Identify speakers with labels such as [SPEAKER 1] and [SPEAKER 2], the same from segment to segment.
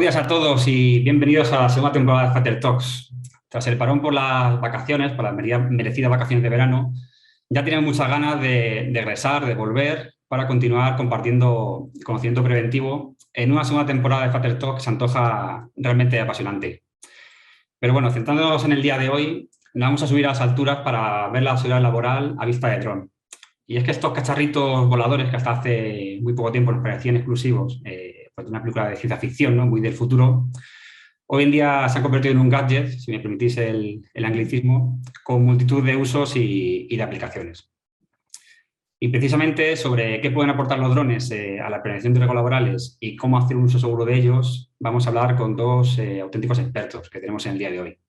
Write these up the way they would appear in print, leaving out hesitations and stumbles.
[SPEAKER 1] días a todos y bienvenidos a la segunda temporada de Fater Talks. Tras el parón por las vacaciones, por las merecidas vacaciones de verano, ya tienen muchas ganas de regresar, de volver, para continuar compartiendo conocimiento preventivo en una segunda temporada de Fater Talks que se antoja realmente apasionante. Pero bueno, centrándonos en el día de hoy, nos vamos a subir a las alturas para ver la seguridad laboral a vista de dron. Y es que estos cacharritos voladores que hasta hace muy poco tiempo nos parecían exclusivos, pues de una película de ciencia ficción, ¿no? Muy del futuro, hoy en día se han convertido en un gadget, si me permitís el anglicismo, con multitud de usos y de aplicaciones. Y precisamente sobre qué pueden aportar los drones a la prevención de riesgos laborales y cómo hacer un uso seguro de ellos, vamos a hablar con dos auténticos expertos que tenemos en el día de hoy.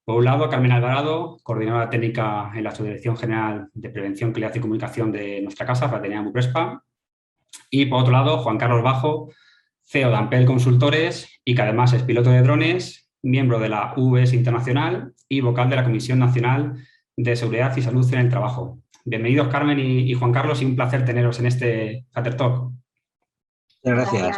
[SPEAKER 1] Por un lado, Carmen Alvarado, coordinadora técnica en la Subdirección General de Prevención, Calidad y Comunicación de nuestra casa, Fraternidad Muprespa. Y por otro lado, Juan Carlos Bajo, CEO de Ampel Consultores y que además es piloto de drones, miembro de la UVS Internacional y vocal de la Comisión Nacional de Seguridad y Salud en el Trabajo. Bienvenidos, Carmen y Juan Carlos, y un placer teneros en este Fater Talk.
[SPEAKER 2] Gracias.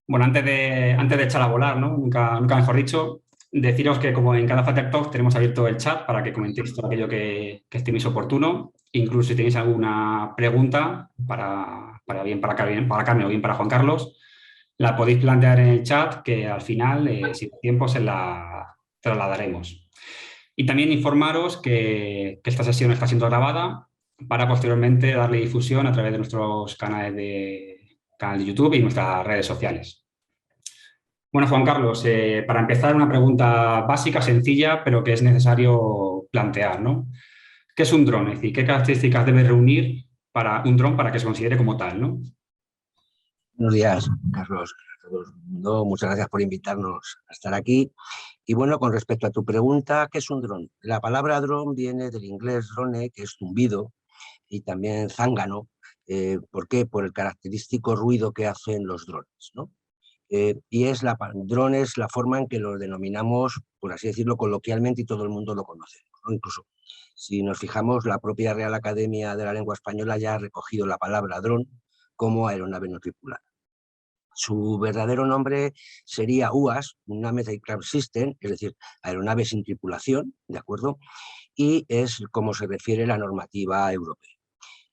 [SPEAKER 1] Bueno, antes de echar a volar, ¿no? Nunca mejor dicho, deciros que como en cada Fater Talk tenemos abierto el chat para que comentéis todo aquello que estiméis oportuno. Incluso si tenéis alguna pregunta para Carmen o bien para Juan Carlos, la podéis plantear en el chat que al final, si hay tiempo, se la trasladaremos. Y también informaros que esta sesión está siendo grabada para posteriormente darle difusión a través de nuestros canal de YouTube y nuestras redes sociales. Bueno, Juan Carlos, para empezar una pregunta básica, sencilla, pero que es necesario plantear, ¿no? ¿Qué es un dron? Es decir, ¿qué características debe reunir para un dron para que se considere como tal, ¿no?
[SPEAKER 2] Buenos días, Carlos. A todo el mundo. Muchas gracias por invitarnos a estar aquí. Y bueno, con respecto a tu pregunta, ¿qué es un dron? La palabra dron viene del inglés drone, que es zumbido, y también zángano. ¿Por qué? Por el característico ruido que hacen los drones, ¿no? Dron es la forma en que lo denominamos, por así decirlo, coloquialmente, y todo el mundo lo conoce, ¿no? Incluso, si nos fijamos, la propia Real Academia de la Lengua Española ya ha recogido la palabra dron como aeronave no tripulada. Su verdadero nombre sería UAS, Unmanned Aircraft System, es decir, aeronave sin tripulación, ¿de acuerdo? Y es como se refiere la normativa europea.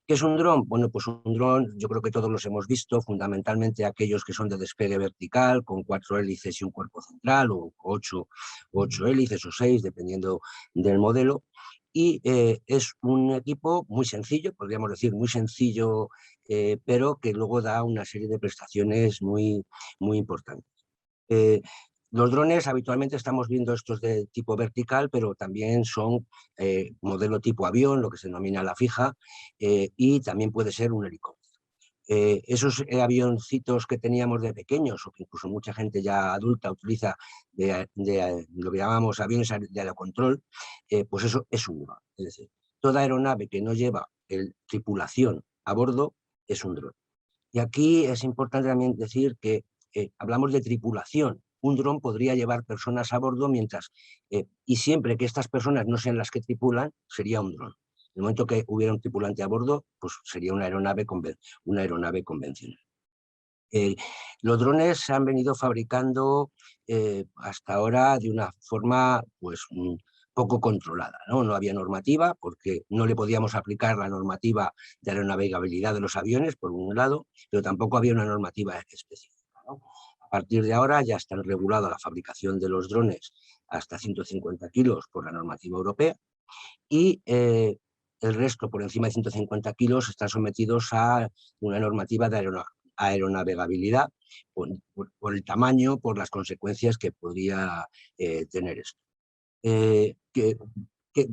[SPEAKER 2] ¿Qué es un dron? Bueno, pues un dron, yo creo que todos los hemos visto, fundamentalmente aquellos que son de despegue vertical, con 4 hélices y un cuerpo central, o 8 hélices o 6, dependiendo del modelo. Y es un equipo muy sencillo, podríamos decir muy sencillo, pero que luego da una serie de prestaciones muy importantes. Los drones habitualmente estamos viendo estos de tipo vertical, pero también son modelo tipo avión, lo que se denomina la fija, y también puede ser un helicóptero. Esos avioncitos que teníamos de pequeños, o que incluso mucha gente ya adulta utiliza de lo que llamamos aviones de aerocontrol, pues eso es un dron. Es decir, toda aeronave que no lleva tripulación a bordo es un dron. Y aquí es importante también decir que hablamos de tripulación. Un dron podría llevar personas a bordo y siempre que estas personas no sean las que tripulan, sería un dron. En el momento que hubiera un tripulante a bordo, pues sería una aeronave convencional. Los drones se han venido fabricando hasta ahora de una forma pues poco controlada, ¿no? No había normativa porque no le podíamos aplicar la normativa de aeronavegabilidad de los aviones, por un lado, pero tampoco había una normativa específica, ¿no? A partir de ahora ya está regulada la fabricación de los drones hasta 150 kilos por la normativa europea y el resto, por encima de 150 kilos, están sometidos a una normativa de aeronavegabilidad por el tamaño, por las consecuencias que podría tener esto. Que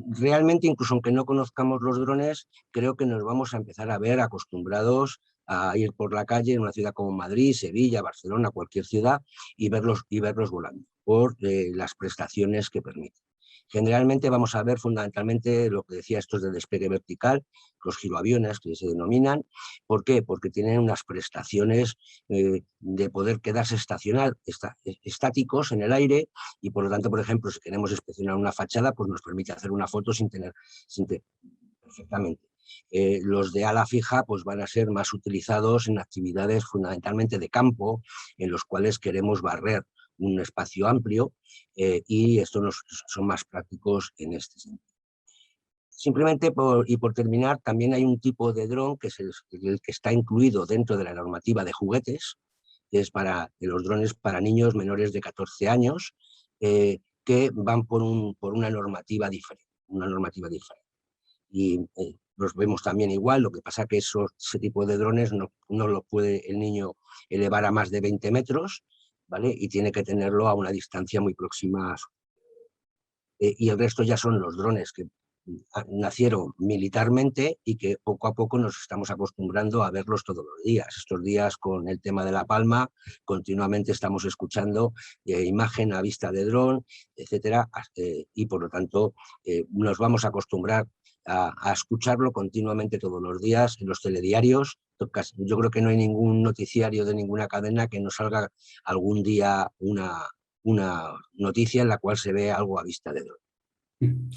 [SPEAKER 2] realmente, incluso aunque no conozcamos los drones, creo que nos vamos a empezar a ver acostumbrados a ir por la calle en una ciudad como Madrid, Sevilla, Barcelona, cualquier ciudad, y verlos volando por las prestaciones que permiten. Generalmente vamos a ver fundamentalmente lo que decía, estos de despegue vertical, los giroaviones que se denominan. ¿Por qué? Porque tienen unas prestaciones de poder quedarse estáticos en el aire, y por lo tanto, por ejemplo, si queremos inspeccionar una fachada, pues nos permite hacer una foto perfectamente. Los de ala fija pues, van a ser más utilizados en actividades fundamentalmente de campo, en los cuales queremos barrer un espacio amplio y estos son más prácticos en este sentido. Simplemente, por terminar, también hay un tipo de dron que es el que está incluido dentro de la normativa de juguetes, que es para los drones para niños menores de 14 años, que van por una normativa diferente. Y los vemos también igual, lo que pasa que ese tipo de drones no lo puede el niño elevar a más de 20 metros, ¿vale? Y tiene que tenerlo a una distancia muy próxima. Y el resto ya son los drones que nacieron militarmente y que poco a poco nos estamos acostumbrando a verlos todos los días. Estos días con el tema de La Palma continuamente estamos escuchando imagen a vista de dron, etcétera, y por lo tanto nos vamos a acostumbrar a escucharlo continuamente todos los días en los telediarios. Yo creo que no hay ningún noticiario de ninguna cadena que no salga algún día una noticia en la cual se ve algo a vista de dron.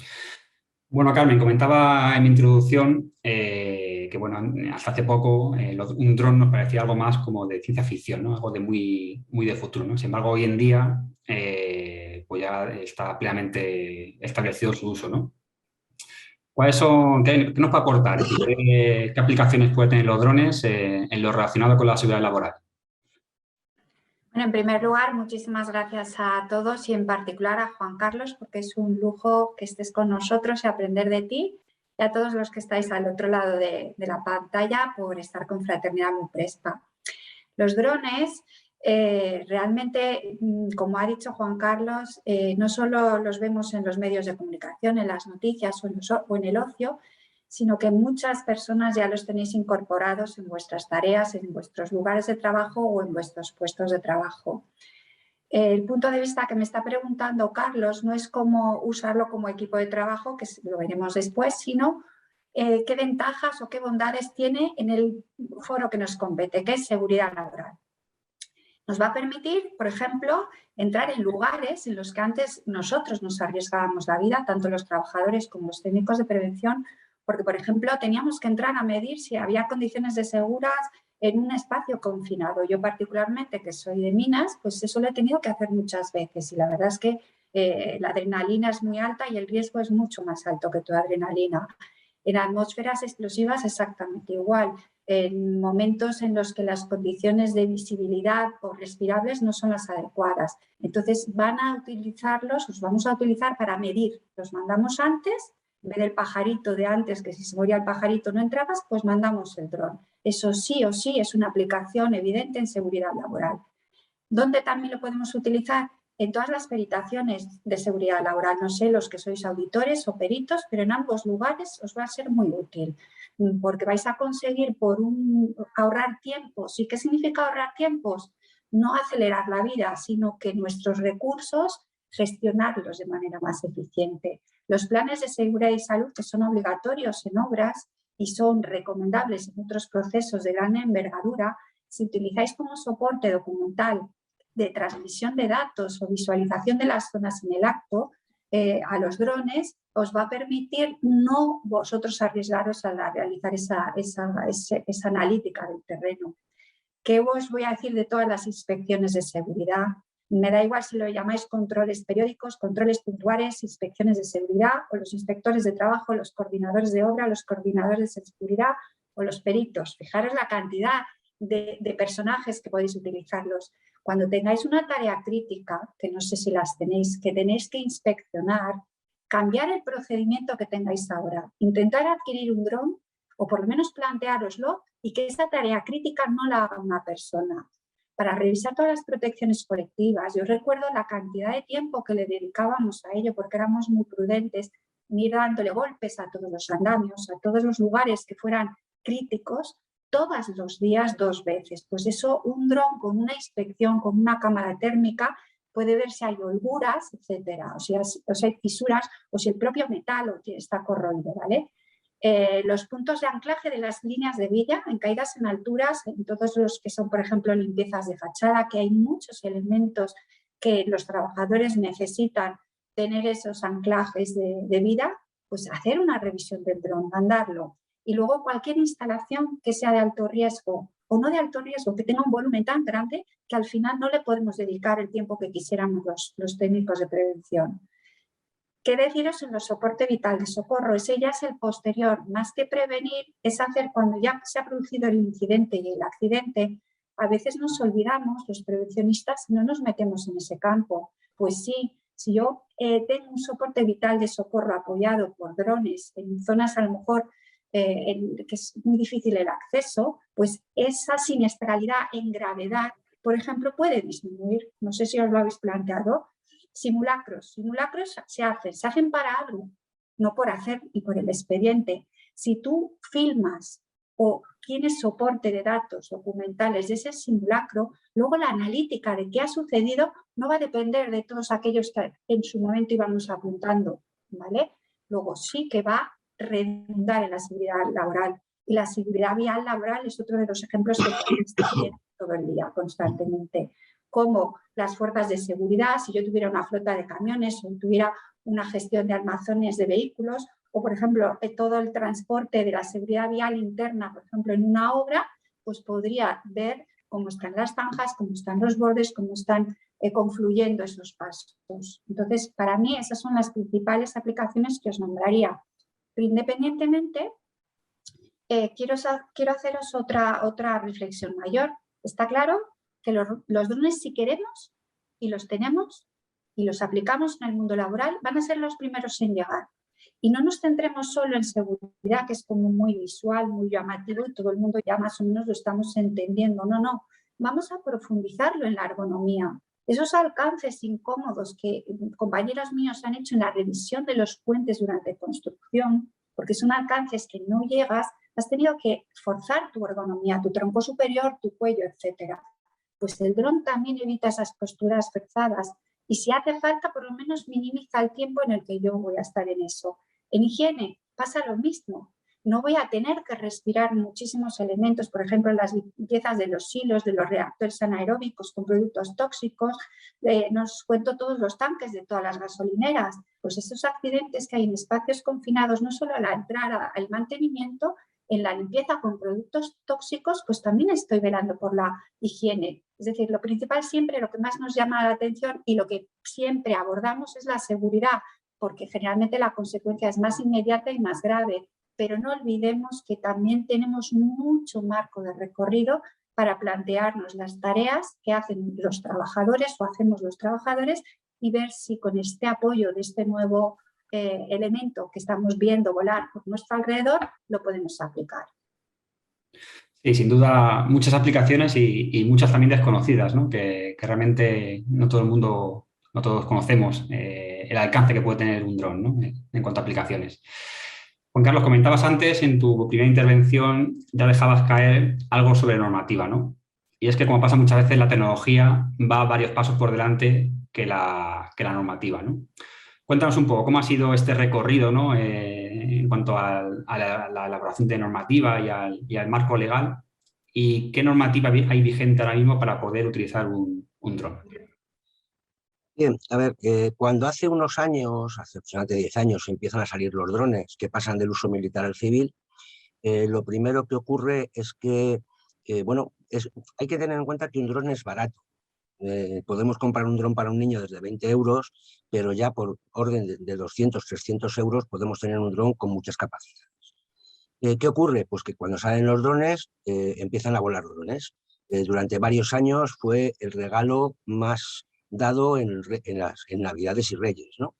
[SPEAKER 1] Bueno, Carmen, comentaba en mi introducción que bueno, hasta hace poco un dron nos parecía algo más como de ciencia ficción, ¿no? Algo de muy de futuro, ¿no? Sin embargo, hoy en día pues ya está plenamente establecido su uso, ¿no? ¿Qué nos puede aportar? Es decir, ¿qué aplicaciones pueden tener los drones en lo relacionado con la seguridad laboral?
[SPEAKER 3] Bueno, en primer lugar, muchísimas gracias a todos y en particular a Juan Carlos, porque es un lujo que estés con nosotros y aprender de ti, y a todos los que estáis al otro lado de la pantalla por estar con Fraternidad Muprespa. Los drones realmente, como ha dicho Juan Carlos, no solo los vemos en los medios de comunicación, en las noticias o en el ocio, sino que muchas personas ya los tenéis incorporados en vuestras tareas, en vuestros lugares de trabajo o en vuestros puestos de trabajo. El punto de vista que me está preguntando Carlos no es cómo usarlo como equipo de trabajo, que lo veremos después, sino qué ventajas o qué bondades tiene en el foro que nos compete, que es seguridad laboral. Nos va a permitir, por ejemplo, entrar en lugares en los que antes nosotros nos arriesgábamos la vida, tanto los trabajadores como los técnicos de prevención, porque, por ejemplo, teníamos que entrar a medir si había condiciones de seguridad en un espacio confinado. Yo particularmente, que soy de Minas, pues eso lo he tenido que hacer muchas veces y la verdad es que la adrenalina es muy alta y el riesgo es mucho más alto que tu adrenalina. En atmósferas explosivas exactamente igual. En momentos en los que las condiciones de visibilidad o respirables no son las adecuadas. Entonces os vamos a utilizar para medir. Los mandamos antes. En vez del pajarito de antes, que si se moría el pajarito no entrabas, pues mandamos el dron. Eso sí o sí es una aplicación evidente en seguridad laboral. ¿Dónde también lo podemos utilizar? En todas las peritaciones de seguridad laboral. No sé, los que sois auditores o peritos, pero en ambos lugares os va a ser muy útil, porque vais a conseguir ahorrar tiempos. ¿Y qué significa ahorrar tiempos? No acelerar la vida, sino que nuestros recursos gestionarlos de manera más eficiente. Los planes de seguridad y salud, que son obligatorios en obras y son recomendables en otros procesos de gran envergadura, si utilizáis como soporte documental de transmisión de datos o visualización de las zonas en el acto a los drones, os va a permitir no vosotros arriesgaros a realizar esa analítica del terreno. ¿Qué os voy a decir de todas las inspecciones de seguridad? Me da igual si lo llamáis controles periódicos, controles puntuales, inspecciones de seguridad o los inspectores de trabajo, los coordinadores de obra, los coordinadores de seguridad o los peritos. Fijaros la cantidad de personajes que podéis utilizarlos. Cuando tengáis una tarea crítica, que no sé si las tenéis, que tenéis que inspeccionar, cambiar el procedimiento que tengáis ahora, intentar adquirir un dron o por lo menos planteároslo y que esa tarea crítica no la haga una persona. Para revisar todas las protecciones colectivas, yo recuerdo la cantidad de tiempo que le dedicábamos a ello porque éramos muy prudentes, ir dándole golpes a todos los andamios, a todos los lugares que fueran críticos, todos los días 2 veces. Pues eso, un dron con una inspección, con una cámara térmica, puede ver si hay holguras, etcétera, o si hay fisuras, o si el propio metal está corroído, ¿vale? Los puntos de anclaje de las líneas de villa en caídas en alturas, en todos los que son, por ejemplo, limpiezas de fachada, que hay muchos elementos que los trabajadores necesitan tener esos anclajes de vida, pues hacer una revisión del dron, mandarlo. Y luego cualquier instalación que sea de alto riesgo o no de alto riesgo, que tenga un volumen tan grande que al final no le podemos dedicar el tiempo que quisiéramos los técnicos de prevención. ¿Qué deciros en los soporte vital de socorro? Ese ya es el posterior. Más que prevenir, es hacer cuando ya se ha producido el incidente y el accidente. A veces nos olvidamos, los prevencionistas, no nos metemos en ese campo. Pues sí, si yo tengo un soporte vital de socorro apoyado por drones en zonas a lo mejor que es muy difícil el acceso, pues esa siniestralidad en gravedad, por ejemplo, puede disminuir. No sé si os lo habéis planteado. Simulacros se hacen para algo, no por hacer y por el expediente. Si tú filmas o tienes soporte de datos documentales de ese simulacro, luego la analítica de qué ha sucedido no va a depender de todos aquellos que en su momento íbamos apuntando, ¿vale? Luego sí que va a redundar en la seguridad laboral. Y la seguridad vial laboral es otro de los ejemplos que estamos viendo todo el día, constantemente. Como las fuerzas de seguridad, si yo tuviera una flota de camiones o tuviera una gestión de almacenes de vehículos, o por ejemplo todo el transporte de la seguridad vial interna, por ejemplo en una obra, pues podría ver cómo están las zanjas, cómo están los bordes, cómo están confluyendo esos pasos. Entonces, para mí esas son las principales aplicaciones que os nombraría. Pero independientemente, quiero haceros otra reflexión mayor. Está claro que los drones, si queremos y los tenemos y los aplicamos en el mundo laboral, van a ser los primeros en llegar. Y no nos centremos solo en seguridad, que es como muy visual, muy llamativo y todo el mundo ya más o menos lo estamos entendiendo. No, no, vamos a profundizarlo en la ergonomía. Esos alcances incómodos que compañeros míos han hecho en la revisión de los puentes durante construcción, porque son alcances que no llegas, has tenido que forzar tu ergonomía, tu tronco superior, tu cuello, etcétera. Pues el dron también evita esas posturas forzadas y si hace falta, por lo menos minimiza el tiempo en el que yo voy a estar en eso. En higiene pasa lo mismo. No voy a tener que respirar muchísimos elementos, por ejemplo, las limpiezas de los silos, de los reactores anaeróbicos con productos tóxicos. No os cuento todos los tanques de todas las gasolineras. Pues esos accidentes que hay en espacios confinados, no solo a la entrada, al mantenimiento, en la limpieza con productos tóxicos, pues también estoy velando por la higiene. Es decir, lo principal siempre, lo que más nos llama la atención y lo que siempre abordamos es la seguridad, porque generalmente la consecuencia es más inmediata y más grave. Pero no olvidemos que también tenemos mucho marco de recorrido para plantearnos las tareas que hacen los trabajadores o hacemos los trabajadores y ver si con este apoyo de este nuevo elemento que estamos viendo volar por nuestro alrededor, lo podemos aplicar.
[SPEAKER 1] Sí, sin duda muchas aplicaciones y muchas también desconocidas, ¿no? Que realmente no todo el mundo, no todos conocemos el alcance que puede tener un dron, ¿no? En cuanto a aplicaciones. Juan Carlos, comentabas antes en tu primera intervención, ya dejabas caer algo sobre normativa, ¿no? Y es que como pasa muchas veces, la tecnología va varios pasos por delante que la normativa, ¿no? Cuéntanos un poco cómo ha sido este recorrido, ¿no? En cuanto a la elaboración de normativa y al marco legal y qué normativa hay vigente ahora mismo para poder utilizar un dron.
[SPEAKER 2] Bien, a ver, cuando hace unos años, hace aproximadamente 10 años, empiezan a salir los drones que pasan del uso militar al civil, lo primero que ocurre es que, bueno, hay que tener en cuenta que un dron es barato. Podemos comprar un dron para un niño desde 20 euros, pero ya por orden de 200, 300 euros podemos tener un dron con muchas capacidades. ¿Qué ocurre? Pues que cuando salen los drones, empiezan a volar drones. Durante varios años fue el regalo más dado en Navidades y Reyes, ¿no?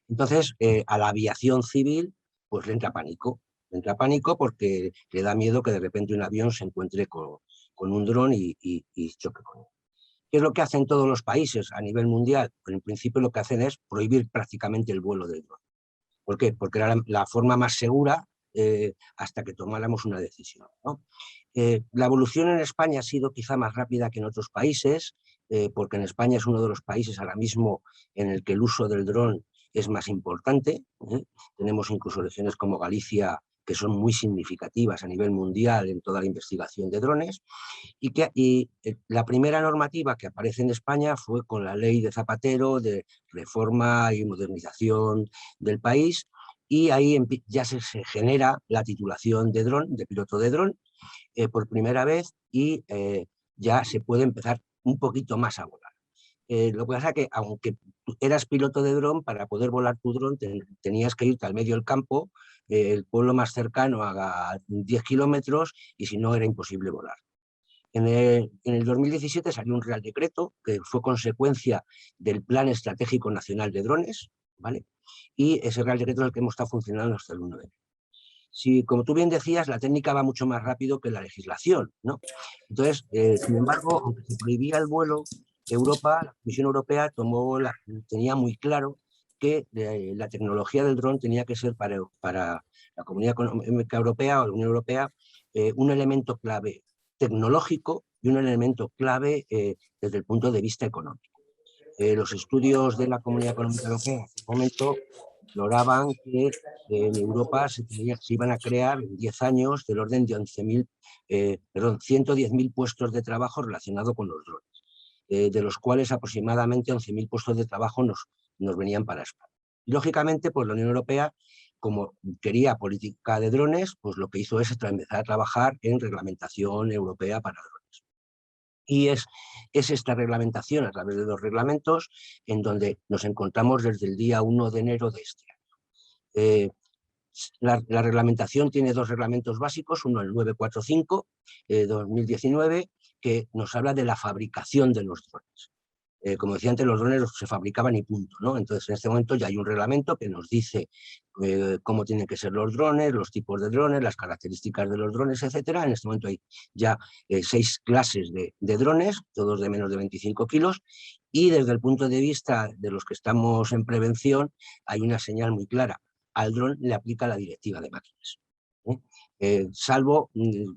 [SPEAKER 2] Entonces, a la aviación civil, pues le entra pánico. Le entra pánico porque le da miedo que de repente un avión se encuentre con un dron y choque con él. ¿Qué es lo que hacen todos los países a nivel mundial? Pues en principio lo que hacen es prohibir prácticamente el vuelo del dron. ¿Por qué? Porque era la forma más segura hasta que tomáramos una decisión, ¿no? La evolución en España ha sido quizá más rápida que en otros países, porque en España es uno de los países ahora mismo en el que el uso del dron es más importante. Tenemos incluso regiones como Galicia que son muy significativas a nivel mundial en toda la investigación de drones, y la primera normativa que aparece en España fue con la ley de Zapatero de reforma y modernización del país, y ahí ya se genera la titulación de dron, de piloto de dron, por primera vez, y ya se puede empezar un poquito más a volar. Lo que pasa es que aunque tú eras piloto de dron, para poder volar tu dron tenías que irte al medio del campo, el pueblo más cercano a 10 kilómetros, y si no era imposible volar. En el 2017 salió un Real Decreto que fue consecuencia del Plan Estratégico Nacional de Drones, ¿vale? Y ese Real Decreto es el que hemos estado funcionando hasta el 1 de enero. Si, como tú bien decías, la técnica va mucho más rápido que la legislación, ¿no? Entonces, sin embargo, aunque se prohibía el vuelo, la Comisión Europea tenía muy claro que la tecnología del dron tenía que ser para la Comunidad Económica Europea o la Unión Europea un elemento clave tecnológico y un elemento clave desde el punto de vista económico. Los estudios de la Comunidad Económica Europea en ese momento exploraban que en Europa se iban a crear en 10 años del orden de 110.000 puestos de trabajo relacionados con los drones, de los cuales aproximadamente 11.000 puestos de trabajo nos venían para España. Y, lógicamente, pues la Unión Europea, como quería política de drones, pues lo que hizo es empezar a trabajar en reglamentación europea para drones. Y es esta reglamentación, a través de 2 reglamentos, en donde nos encontramos desde el día 1 de enero de este año. La reglamentación tiene 2 reglamentos básicos, uno el 945 2019, que nos habla de la fabricación de los drones. Como decía antes, los drones se fabricaban y punto, ¿no? Entonces, en este momento ya hay un reglamento que nos dice cómo tienen que ser los drones, los tipos de drones, las características de los drones, etcétera. En este momento hay ya 6 clases de drones, todos de menos de 25 kilos, y desde el punto de vista de los que estamos en prevención, hay una señal muy clara. Al dron le aplica la directiva de máquinas.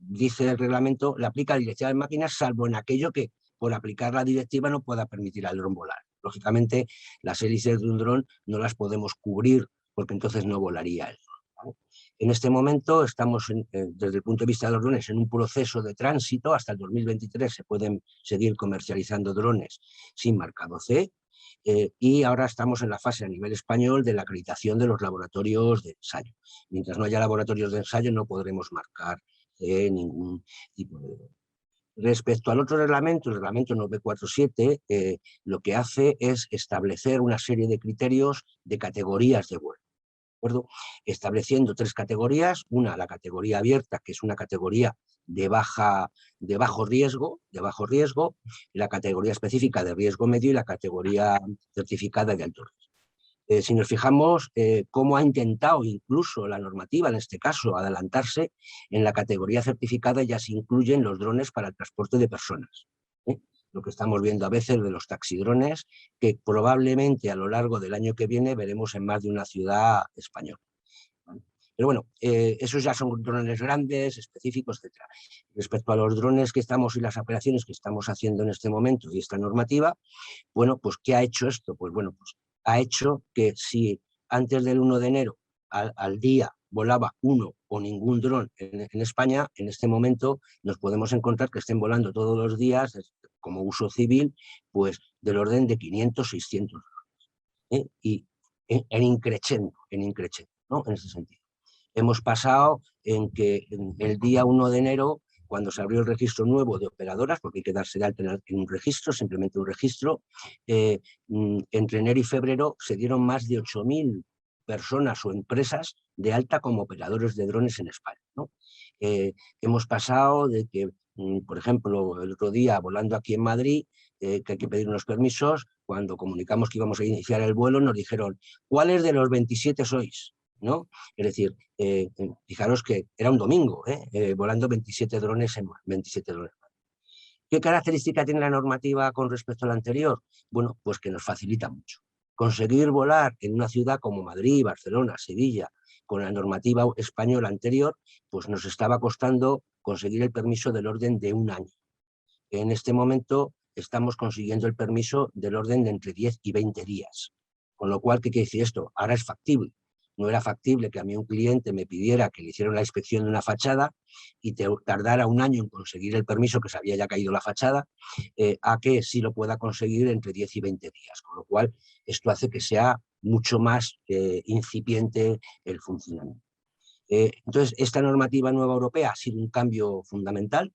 [SPEAKER 2] Dice el reglamento, le aplica la directiva de máquinas, salvo en aquello que por aplicar la directiva no pueda permitir al dron volar. Lógicamente, las hélices de un dron no las podemos cubrir porque entonces no volaría el dron, ¿vale? En este momento estamos, desde el punto de vista de los drones, en un proceso de tránsito. Hasta el 2023 se pueden seguir comercializando drones sin marcado C. Y ahora estamos en la fase a nivel español de la acreditación de los laboratorios de ensayo. Mientras no haya laboratorios de ensayo no podremos marcar ningún tipo de... Respecto al otro reglamento, el reglamento 947, lo que hace es establecer una serie de criterios de categorías de vuelo, ¿de acuerdo? Estableciendo 3 categorías: una, la categoría abierta, que es una categoría de bajo riesgo, la categoría específica de riesgo medio y la categoría certificada de alto riesgo. Si nos fijamos cómo ha intentado incluso la normativa, en este caso, adelantarse, en la categoría certificada ya se incluyen los drones para el transporte de personas. Lo que estamos viendo a veces de los taxidrones, que probablemente a lo largo del año que viene veremos en más de una ciudad española. Pero bueno, esos ya son drones grandes, específicos, etc. Respecto a los drones que estamos y las operaciones que estamos haciendo en este momento y esta normativa, bueno, pues ¿qué ha hecho esto? Pues bueno, pues ha hecho que si antes del 1 de enero al día volaba uno o ningún dron en España, en este momento nos podemos encontrar que estén volando todos los días como uso civil, pues del orden de 500, 600 drones. Y en increchendo, ¿no? En ese sentido. Hemos pasado en que en el día 1 de enero, cuando se abrió el registro nuevo de operadoras, porque hay que darse de alta en un registro, simplemente un registro, entre enero y febrero se dieron más de 8.000 personas o empresas de alta como operadores de drones en España, ¿no? Hemos pasado de que, por ejemplo, el otro día volando aquí en Madrid, que hay que pedir unos permisos, cuando comunicamos que íbamos a iniciar el vuelo nos dijeron: ¿cuáles de los 27 sois? ¿No? Es decir, fijaros que era un domingo, volando 27 drones en 27 drones. ¿Qué característica tiene la normativa con respecto a la anterior? Bueno, pues que nos facilita mucho. Conseguir volar en una ciudad como Madrid, Barcelona, Sevilla, con la normativa española anterior, pues nos estaba costando conseguir el permiso del orden de 1 año. En este momento estamos consiguiendo el permiso del orden de entre 10 y 20 días. Con lo cual, ¿qué quiere decir esto? Ahora es factible. No era factible que a mí un cliente me pidiera que le hicieran la inspección de una fachada y tardara 1 año en conseguir el permiso, que se había ya caído la fachada, a que sí lo pueda conseguir entre 10 y 20 días. Con lo cual, esto hace que sea mucho más incipiente el funcionamiento. Entonces, esta normativa nueva europea ha sido un cambio fundamental.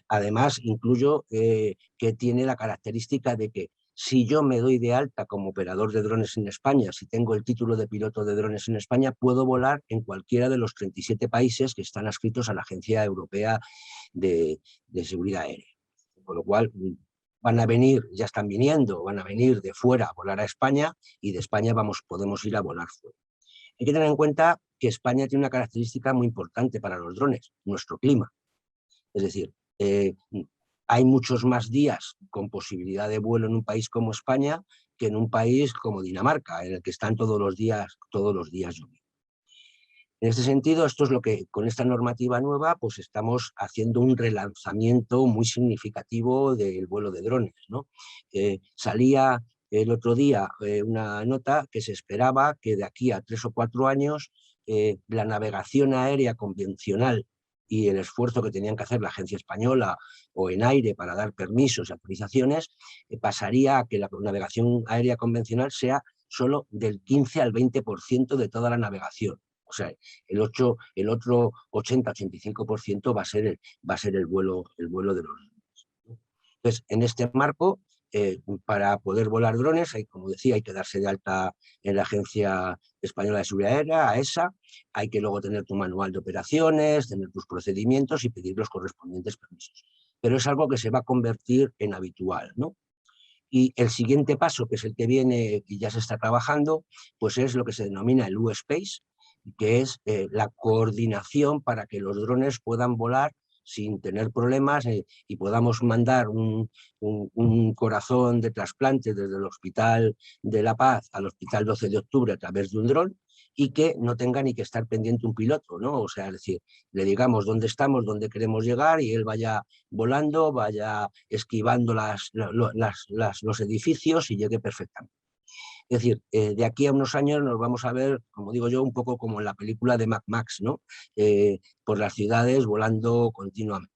[SPEAKER 2] Además, incluyo que tiene la característica de que si yo me doy de alta como operador de drones en España, si tengo el título de piloto de drones en España, puedo volar en cualquiera de los 37 países que están adscritos a la Agencia Europea de Seguridad Aérea. Con lo cual, van a venir, ya están viniendo, van a venir de fuera a volar a España y de España podemos ir a volar fuera. Hay que tener en cuenta que España tiene una característica muy importante para los drones, nuestro clima. Es decir, hay muchos más días con posibilidad de vuelo en un país como España que en un país como Dinamarca, en el que están todos los días lloviendo. En este sentido, esto es lo que con esta normativa nueva pues estamos haciendo un relanzamiento muy significativo del vuelo de drones, ¿no? Salía el otro día una nota que se esperaba que de aquí a 3 o 4 años la navegación aérea convencional y el esfuerzo que tenían que hacer la Agencia Española o en aire para dar permisos y autorizaciones, pasaría a que la navegación aérea convencional sea solo del 15 al 20% de toda la navegación. O sea, el otro 80-85% va a ser el vuelo de los drones. Entonces, en este marco, para poder volar drones, como decía, hay que darse de alta en la Agencia Española de Seguridad Aérea, AESA, hay que luego tener tu manual de operaciones, tener tus procedimientos y pedir los correspondientes permisos. Pero es algo que se va a convertir en habitual, ¿no? Y el siguiente paso, que es el que viene y ya se está trabajando, pues es lo que se denomina el U-Space, que es la coordinación para que los drones puedan volar sin tener problemas y podamos mandar un corazón de trasplante desde el Hospital de La Paz al Hospital 12 de Octubre a través de un dron y que no tenga ni que estar pendiente un piloto, ¿no? O sea, es decir, le digamos dónde estamos, dónde queremos llegar y él vaya volando, vaya esquivando los edificios y llegue perfectamente. Es decir, de aquí a unos años nos vamos a ver, como digo yo, un poco como en la película de Mad Max, ¿no? Por las ciudades volando continuamente.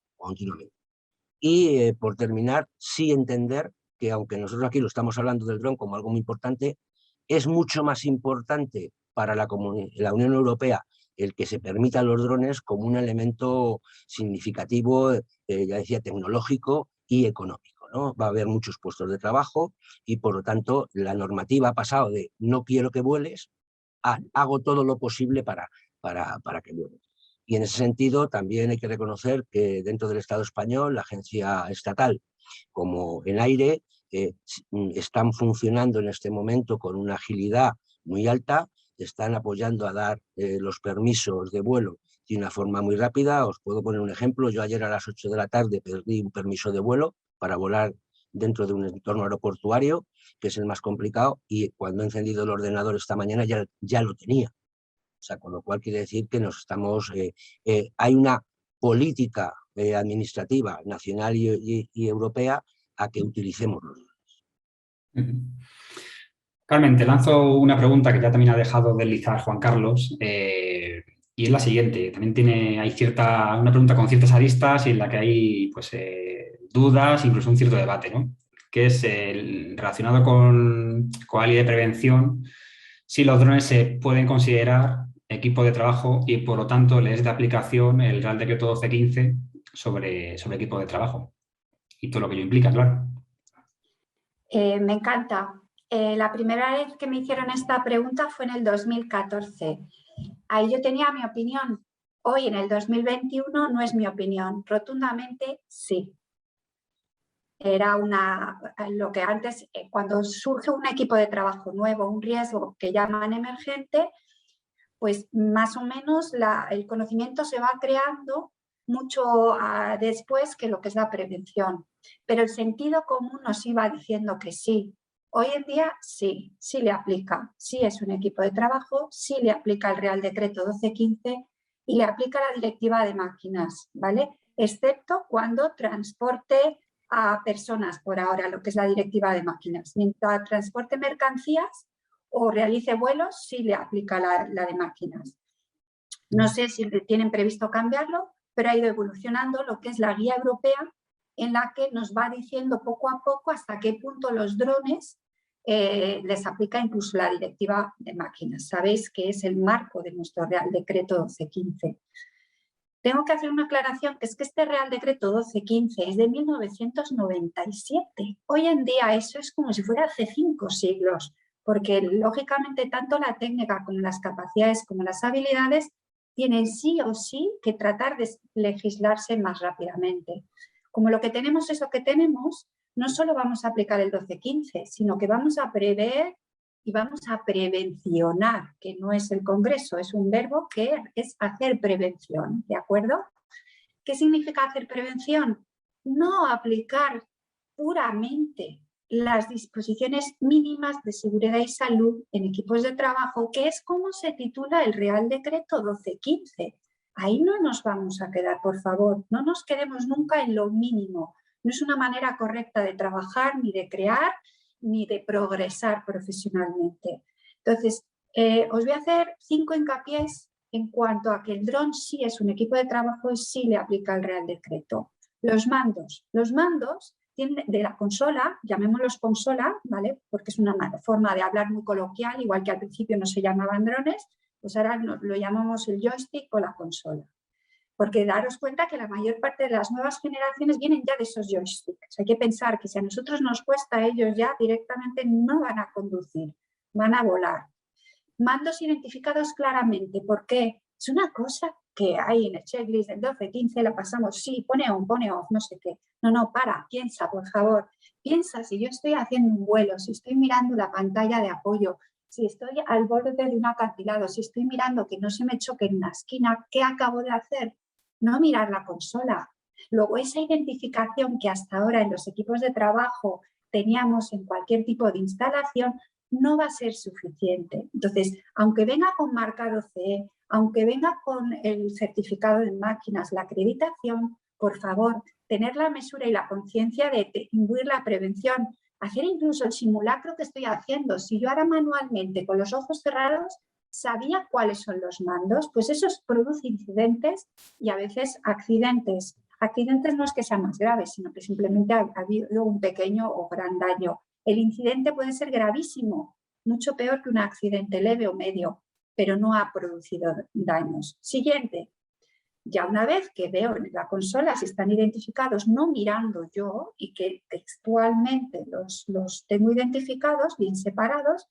[SPEAKER 2] Y por terminar, sí entender que aunque nosotros aquí lo estamos hablando del dron como algo muy importante, es mucho más importante para la Unión Europea el que se permitan los drones como un elemento significativo, ya decía, tecnológico y económico, ¿no? Va a haber muchos puestos de trabajo y por lo tanto la normativa ha pasado de no quiero que vueles a hago todo lo posible para que vueles. Y en ese sentido también hay que reconocer que dentro del Estado español, la agencia estatal como en aire están funcionando en este momento con una agilidad muy alta, están apoyando a dar los permisos de vuelo de una forma muy rápida. Os puedo poner un ejemplo. Yo ayer a las 8 de la tarde pedí un permiso de vuelo para volar dentro de un entorno aeroportuario, que es el más complicado, y cuando he encendido el ordenador esta mañana ya lo tenía. O sea, con lo cual quiere decir que nos estamos... hay una política administrativa nacional y europea a que utilicemos los drones.
[SPEAKER 1] Carmen, te lanzo una pregunta que ya también ha dejado deslizar Juan Carlos, y es la siguiente. También hay una pregunta con ciertas aristas y en la que hay pues, dudas, incluso un cierto debate, ¿no? Que es relacionado con la ley de prevención, si los drones se pueden considerar equipo de trabajo y, por lo tanto, les es de aplicación el Real Decreto 1215 sobre equipo de trabajo y todo lo que ello implica, claro.
[SPEAKER 3] Me encanta. La primera vez que me hicieron esta pregunta fue en el 2014. Ahí yo tenía mi opinión. Hoy, en el 2021, no es mi opinión. Rotundamente, sí. Era lo que antes, cuando surge un equipo de trabajo nuevo, un riesgo que llaman emergente, pues más o menos el conocimiento se va creando mucho después que lo que es la prevención. Pero el sentido común nos iba diciendo que sí. Hoy en día sí le aplica. Sí es un equipo de trabajo, sí le aplica el Real Decreto 1215 y le aplica la Directiva de Máquinas, ¿vale? Excepto cuando transporte a personas, por ahora, lo que es la Directiva de Máquinas. Mientras transporte mercancías o realice vuelos, sí le aplica la de máquinas. No sé si tienen previsto cambiarlo, pero ha ido evolucionando lo que es la guía europea, en la que nos va diciendo poco a poco hasta qué punto los drones les aplica incluso la Directiva de Máquinas. Sabéis que es el marco de nuestro Real Decreto 1215. Tengo que hacer una aclaración, que es que este Real Decreto 1215 es de 1997. Hoy en día eso es como si fuera hace 5 siglos, porque lógicamente tanto la técnica como las capacidades como las habilidades tienen sí o sí que tratar de legislarse más rápidamente. Como lo que tenemos es lo que tenemos, no solo vamos a aplicar el 1215, sino que vamos a prever y vamos a prevencionar, que no es el Congreso, es un verbo que es hacer prevención, ¿de acuerdo? ¿Qué significa hacer prevención? No aplicar puramente las disposiciones mínimas de seguridad y salud en equipos de trabajo, que es como se titula el Real Decreto 1215. Ahí no nos vamos a quedar, por favor, no nos quedemos nunca en lo mínimo. No es una manera correcta de trabajar, ni de crear, ni de progresar profesionalmente. Entonces, os voy a hacer 5 hincapiés en cuanto a que el dron sí es un equipo de trabajo y sí le aplica el Real Decreto. Los mandos tienen de la consola, llamémoslos consola, ¿vale? Porque es una forma de hablar muy coloquial, igual que al principio no se llamaban drones, pues ahora lo llamamos el joystick o la consola. Porque daros cuenta que la mayor parte de las nuevas generaciones vienen ya de esos joysticks. Hay que pensar que si a nosotros nos cuesta, ellos ya directamente no van a conducir, van a volar. Mandos identificados claramente, porque es una cosa que hay en el checklist del 12-15, la pasamos, sí, pone on, pone off, no sé qué. No, para, piensa, por favor. Piensa si yo estoy haciendo un vuelo, si estoy mirando la pantalla de apoyo, si estoy al borde de un acantilado, si estoy mirando que no se me choque en una esquina, ¿qué acabo de hacer? No mirar la consola. Luego, esa identificación que hasta ahora en los equipos de trabajo teníamos en cualquier tipo de instalación, no va a ser suficiente. Entonces, aunque venga con marcado CE, aunque venga con el certificado de máquinas, la acreditación, por favor, tener la mesura y la conciencia de imbuir la prevención, hacer incluso el simulacro que estoy haciendo. Si yo ahora manualmente, con los ojos cerrados, sabía cuáles son los mandos, pues eso produce incidentes y a veces accidentes. Accidentes no es que sean más graves, sino que simplemente ha habido un pequeño o gran daño. El incidente puede ser gravísimo, mucho peor que un accidente leve o medio, pero no ha producido daños. Siguiente. Ya una vez que veo en la consola si están identificados, no mirando yo, y que textualmente los tengo identificados, bien separados,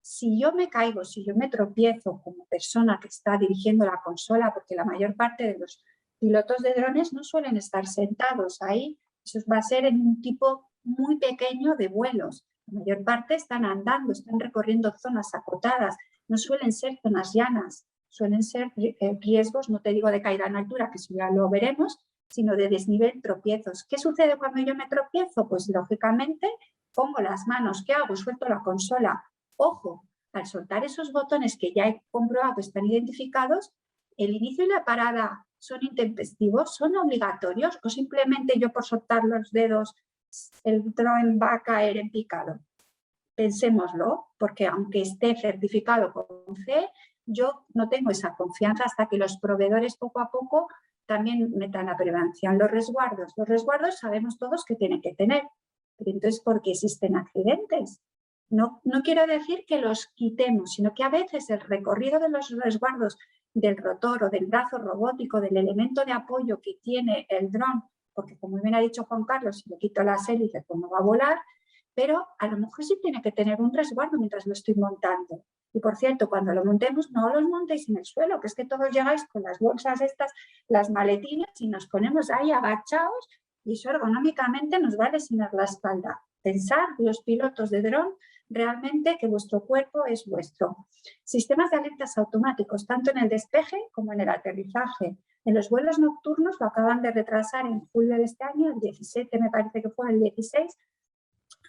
[SPEAKER 3] si yo me caigo, si yo me tropiezo como persona que está dirigiendo la consola, porque la mayor parte de los pilotos de drones no suelen estar sentados ahí, eso va a ser en un tipo muy pequeño de vuelos. La mayor parte están andando, están recorriendo zonas acotadas, no suelen ser zonas llanas, suelen ser riesgos, no te digo de caída en altura, que eso ya lo veremos, sino de desnivel, tropiezos. ¿Qué sucede cuando yo me tropiezo? Pues lógicamente pongo las manos, ¿qué hago? Suelto la consola. Ojo, al soltar esos botones que ya he comprobado que están identificados, el inicio y la parada son intempestivos, son obligatorios o simplemente yo por soltar los dedos el dron va a caer en picado. Pensémoslo, porque aunque esté certificado con C, yo no tengo esa confianza hasta que los proveedores poco a poco también metan la prevención. Los resguardos sabemos todos que tienen que tener, pero entonces ¿por qué existen accidentes? No quiero decir que los quitemos, sino que a veces el recorrido de los resguardos del rotor o del brazo robótico, del elemento de apoyo que tiene el dron, porque como bien ha dicho Juan Carlos, si le quito las hélices pues no va a volar, pero a lo mejor sí tiene que tener un resguardo mientras lo estoy montando. Y por cierto, cuando lo montemos, no los montéis en el suelo, que es que todos llegáis con las bolsas estas, las maletines, y nos ponemos ahí agachados y eso ergonómicamente nos va a lesionar la espalda. Pensar, los pilotos de dron, realmente que vuestro cuerpo es vuestro. Sistemas de alertas automáticos, tanto en el despegue como en el aterrizaje. En los vuelos nocturnos lo acaban de retrasar en julio de este año, el 17 me parece que fue el 16,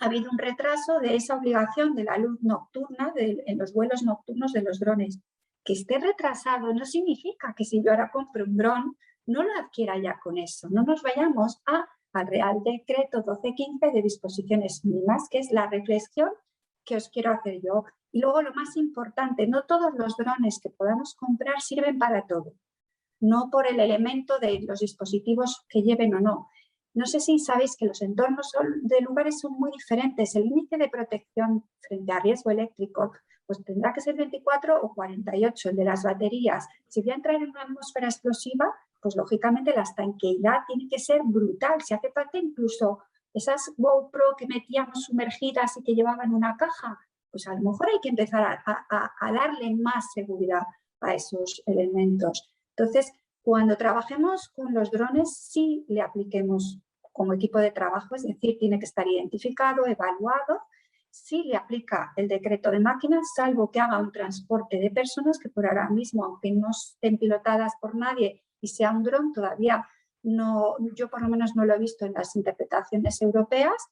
[SPEAKER 3] ha habido un retraso de esa obligación de la luz nocturna en los vuelos nocturnos de los drones. Que esté retrasado no significa que si yo ahora compro un dron no lo adquiera ya con eso. No nos vayamos al Real Decreto 1215 de disposiciones mínimas, que es la reflexión que os quiero hacer yo. Y luego lo más importante, no todos los drones que podamos comprar sirven para todo. No por el elemento de los dispositivos que lleven o no. No sé si sabéis que los entornos de lugares son muy diferentes. El índice de protección frente a riesgo eléctrico pues tendrá que ser 24 o 48, el de las baterías. Si voy a entrar en una atmósfera explosiva, pues lógicamente la estanqueidad tiene que ser brutal. Si hace falta incluso esas GoPro que metíamos sumergidas y que llevaban una caja, pues a lo mejor hay que empezar a darle más seguridad a esos elementos. Entonces, cuando trabajemos con los drones, sí le apliquemos como equipo de trabajo, es decir, tiene que estar identificado, evaluado. Sí le aplica el decreto de máquinas, salvo que haga un transporte de personas que por ahora mismo, aunque no estén pilotadas por nadie y sea un dron, todavía no, yo por lo menos no lo he visto en las interpretaciones europeas.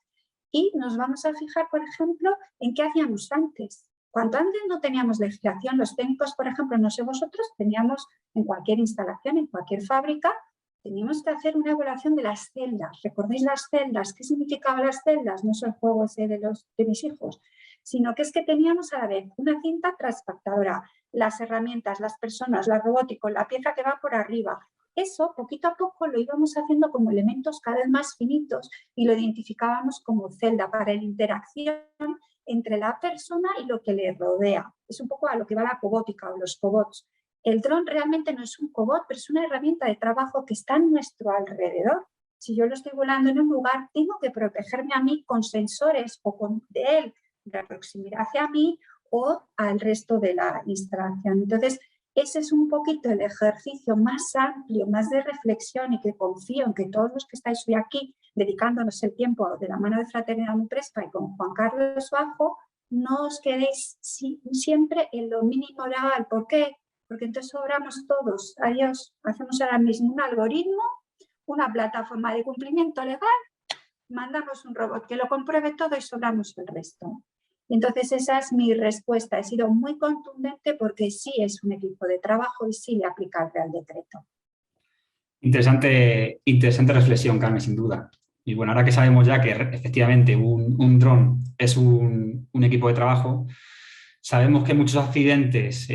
[SPEAKER 3] Y nos vamos a fijar, por ejemplo, en qué hacíamos antes. Cuando antes no teníamos legislación, los técnicos, por ejemplo, no sé vosotros, teníamos en cualquier instalación, en cualquier fábrica, teníamos que hacer una evaluación de las celdas. ¿Recordáis las celdas? ¿Qué significaban las celdas? No es el juego ese de mis hijos, sino que es que teníamos a la vez una cinta transportadora, las herramientas, las personas, la robótica, la pieza que va por arriba. Eso, poquito a poco, lo íbamos haciendo como elementos cada vez más finitos y lo identificábamos como celda para la interacción entre la persona y lo que le rodea. Es un poco a lo que va la cobótica o los cobots. El dron realmente no es un cobot, pero es una herramienta de trabajo que está a nuestro alrededor. Si yo lo estoy volando en un lugar, tengo que protegerme a mí con sensores o de él, de proximidad hacia mí o al resto de la instalación. Entonces, ese es un poquito el ejercicio más amplio, más de reflexión y que confío en que todos los que estáis hoy aquí dedicándonos el tiempo de la mano de Fraternidad Nuprespa y con Juan Carlos Bajo, no os quedéis siempre en lo mínimo legal. ¿Por qué? Porque entonces sobramos todos. Adiós. Hacemos ahora mismo un algoritmo, una plataforma de cumplimiento legal, mandamos un robot que lo compruebe todo y sobramos el resto. Entonces esa es mi respuesta. He sido muy contundente porque sí es un equipo de trabajo y sí le aplica el Real Decreto.
[SPEAKER 1] Interesante reflexión, Carmen, sin duda. Y bueno, ahora que sabemos ya que efectivamente un dron es un equipo de trabajo, sabemos que muchos accidentes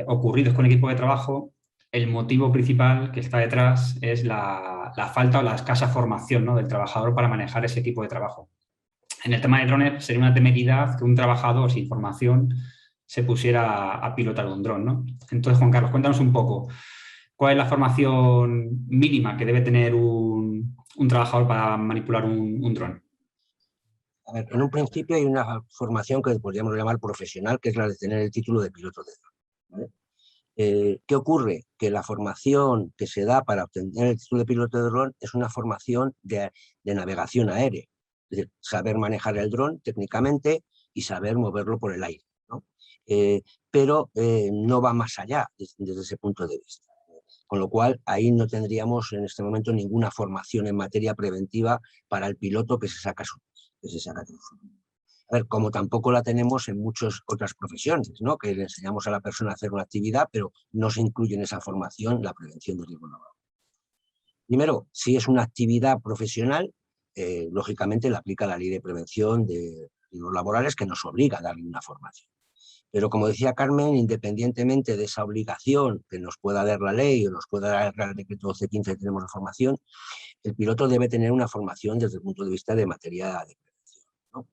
[SPEAKER 1] ocurridos con equipo de trabajo, el motivo principal que está detrás es la falta o la escasa formación, ¿no?, del trabajador para manejar ese equipo de trabajo. En el tema de drones sería una temeridad que un trabajador sin formación se pusiera a pilotar un dron, ¿no? Entonces, Juan Carlos, cuéntanos un poco, ¿cuál es la formación mínima que debe tener un trabajador para manipular un dron?
[SPEAKER 2] A ver, en un principio hay una formación que podríamos llamar profesional, que es la de tener el título de piloto de dron, ¿vale? ¿Qué ocurre? Que la formación que se da para obtener el título de piloto de dron es una formación de navegación aérea. Es decir, saber manejar el dron técnicamente y saber moverlo por el aire, ¿no? Pero no va más allá desde ese punto de vista. Con lo cual, ahí no tendríamos en este momento ninguna formación en materia preventiva para el piloto que se saca su A ver, como tampoco la tenemos en muchas otras profesiones, ¿no?, que le enseñamos a la persona a hacer una actividad, pero no se incluye en esa formación la prevención de riesgo laboral. Primero, si es una actividad profesional, lógicamente le aplica la ley de prevención de riesgos laborales que nos obliga a darle una formación. Pero como decía Carmen, independientemente de esa obligación que nos pueda dar la ley o nos pueda dar el decreto 1215 que tenemos de formación, el piloto debe tener una formación desde el punto de vista de materia de prevención, ¿no?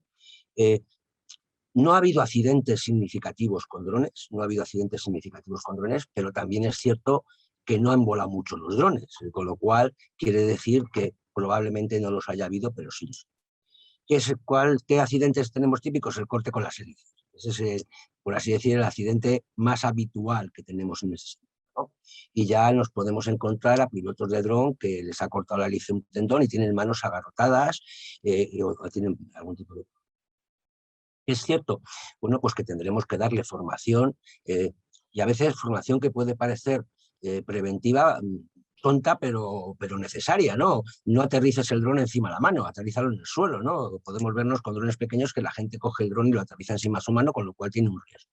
[SPEAKER 2] No ha habido accidentes significativos con drones, pero también es cierto que no han volado mucho los drones, con lo cual quiere decir que probablemente no los haya habido, pero sí. ¿Qué accidentes tenemos típicos? El corte con las hélices. Ese es, por así decir, el accidente más habitual que tenemos en ese sentido, ¿no? Y ya nos podemos encontrar a pilotos de dron que les ha cortado la hélice un tendón y tienen manos agarrotadas o tienen algún tipo de... Es cierto, bueno, pues que tendremos que darle formación y a veces formación que puede parecer preventiva, tonta, pero necesaria, ¿no? No aterrices el dron encima de la mano, aterrízalo en el suelo, ¿no? Podemos vernos con drones pequeños que la gente coge el dron y lo aterriza encima de su mano, con lo cual tiene un riesgo.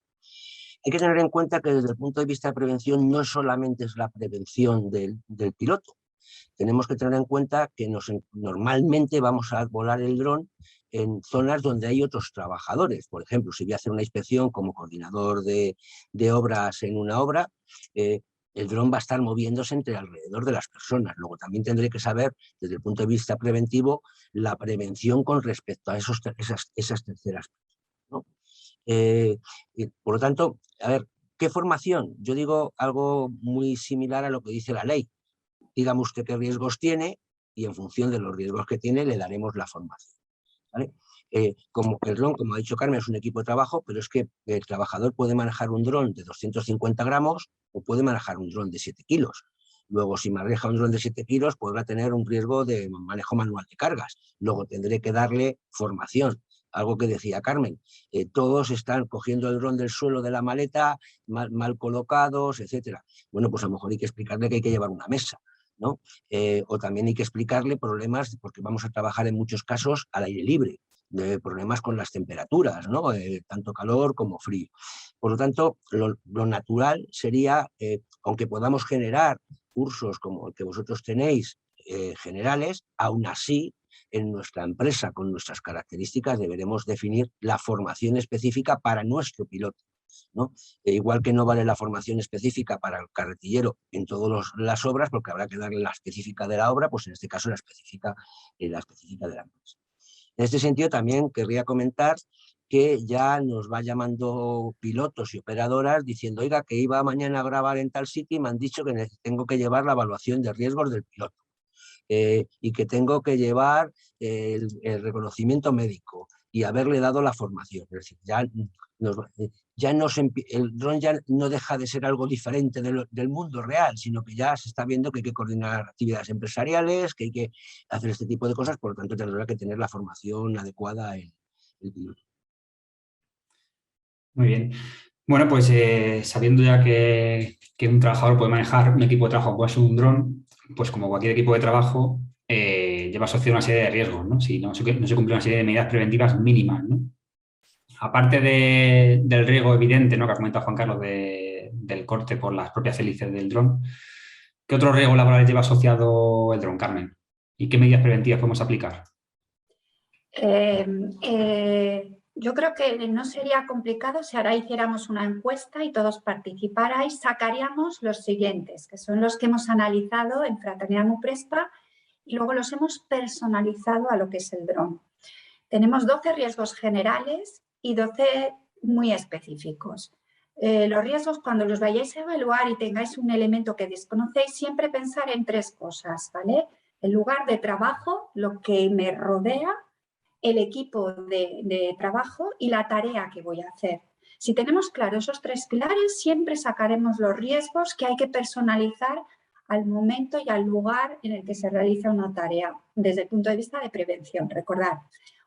[SPEAKER 2] Hay que tener en cuenta que desde el punto de vista de prevención no solamente es la prevención del piloto. Tenemos que tener en cuenta que normalmente vamos a volar el dron en zonas donde hay otros trabajadores. Por ejemplo, si voy a hacer una inspección como coordinador de obras en una obra, el dron va a estar moviéndose alrededor de las personas. Luego también tendré que saber, desde el punto de vista preventivo, la prevención con respecto a esas terceras personas, ¿no? Por lo tanto, a ver, ¿qué formación? Yo digo algo muy similar a lo que dice la ley. Dígame usted qué riesgos tiene y en función de los riesgos que tiene le daremos la formación, ¿vale? Como el dron, como ha dicho Carmen, es un equipo de trabajo, pero es que el trabajador puede manejar un dron de 250 gramos o puede manejar un dron de 7 kilos. Luego, si maneja un dron de 7 kilos, podrá tener un riesgo de manejo manual de cargas. Luego tendré que darle formación. Algo que decía Carmen, todos están cogiendo el dron del suelo de la maleta, mal colocados, etcétera. Bueno, pues a lo mejor hay que explicarle que hay que llevar una mesa, ¿no? O también hay que explicarle problemas, porque vamos a trabajar en muchos casos al aire libre, de problemas con las temperaturas, ¿no? Tanto calor como frío. Por lo tanto, lo natural sería, aunque podamos generar cursos como el que vosotros tenéis, generales, aún así, en nuestra empresa, con nuestras características, deberemos definir la formación específica para nuestro piloto, ¿no? Igual que no vale la formación específica para el carretillero en todas las obras, porque habrá que darle la específica de la obra, pues en este caso la específica de la empresa. En este sentido, también querría comentar que ya nos va llamando pilotos y operadoras diciendo, oiga, que iba mañana a grabar en tal sitio y me han dicho que tengo que llevar la evaluación de riesgos del piloto. Y que tengo que llevar el reconocimiento médico y haberle dado la formación. Es decir, el dron ya no deja de ser algo diferente del mundo real, sino que ya se está viendo que hay que coordinar actividades empresariales, que hay que hacer este tipo de cosas, por lo tanto tendrá que tener la formación adecuada el piloto.
[SPEAKER 1] Muy bien. Bueno, pues sabiendo ya que un trabajador puede manejar un equipo de trabajo como es un dron, pues como cualquier equipo de trabajo lleva asociado una serie de riesgos, ¿no? Si no se cumple una serie de medidas preventivas mínimas, ¿no? Aparte del riesgo evidente, ¿no?, que ha comentado Juan Carlos del corte por las propias hélices del dron, ¿qué otro riesgo laboral lleva asociado el dron, Carmen? ¿Y qué medidas preventivas podemos aplicar?
[SPEAKER 3] Yo creo que no sería complicado si ahora hiciéramos una encuesta y todos participarais, sacaríamos los siguientes, que son los que hemos analizado en Fraternidad Muprespa y luego los hemos personalizado a lo que es el dron. Tenemos 12 riesgos generales y 12 muy específicos. Los riesgos, cuando los vayáis a evaluar y tengáis un elemento que desconocéis, siempre pensar en 3 cosas, ¿vale? El lugar de trabajo, lo que me rodea, el equipo de trabajo y la tarea que voy a hacer. Si tenemos claro esos 3 pilares, siempre sacaremos los riesgos que hay que personalizar al momento y al lugar en el que se realiza una tarea, desde el punto de vista de prevención. Recordad,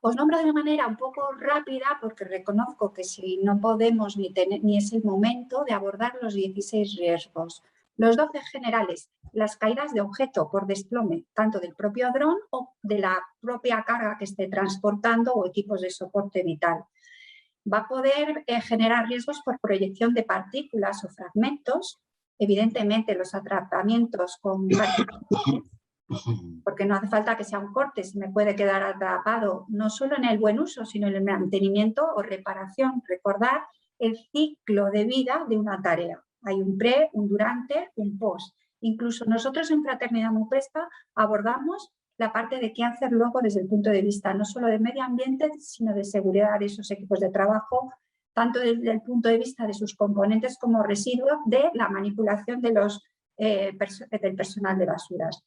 [SPEAKER 3] os nombro de una manera un poco rápida porque reconozco que si no podemos ni es el momento de abordar los 16 riesgos. Los 12 generales, las caídas de objeto por desplome, tanto del propio dron o de la propia carga que esté transportando o equipos de soporte vital. Va a poder generar riesgos por proyección de partículas o fragmentos. Evidentemente, los atrapamientos con porque no hace falta que sea un corte, se me puede quedar atrapado no solo en el buen uso, sino en el mantenimiento o reparación. Recordar el ciclo de vida de una tarea. Hay un pre, un durante, un post. Incluso nosotros en Fraternidad Muprespa abordamos la parte de qué hacer luego desde el punto de vista no solo de medio ambiente, sino de seguridad de esos equipos de trabajo, tanto desde el punto de vista de sus componentes como residuos de la manipulación de del personal de basuras.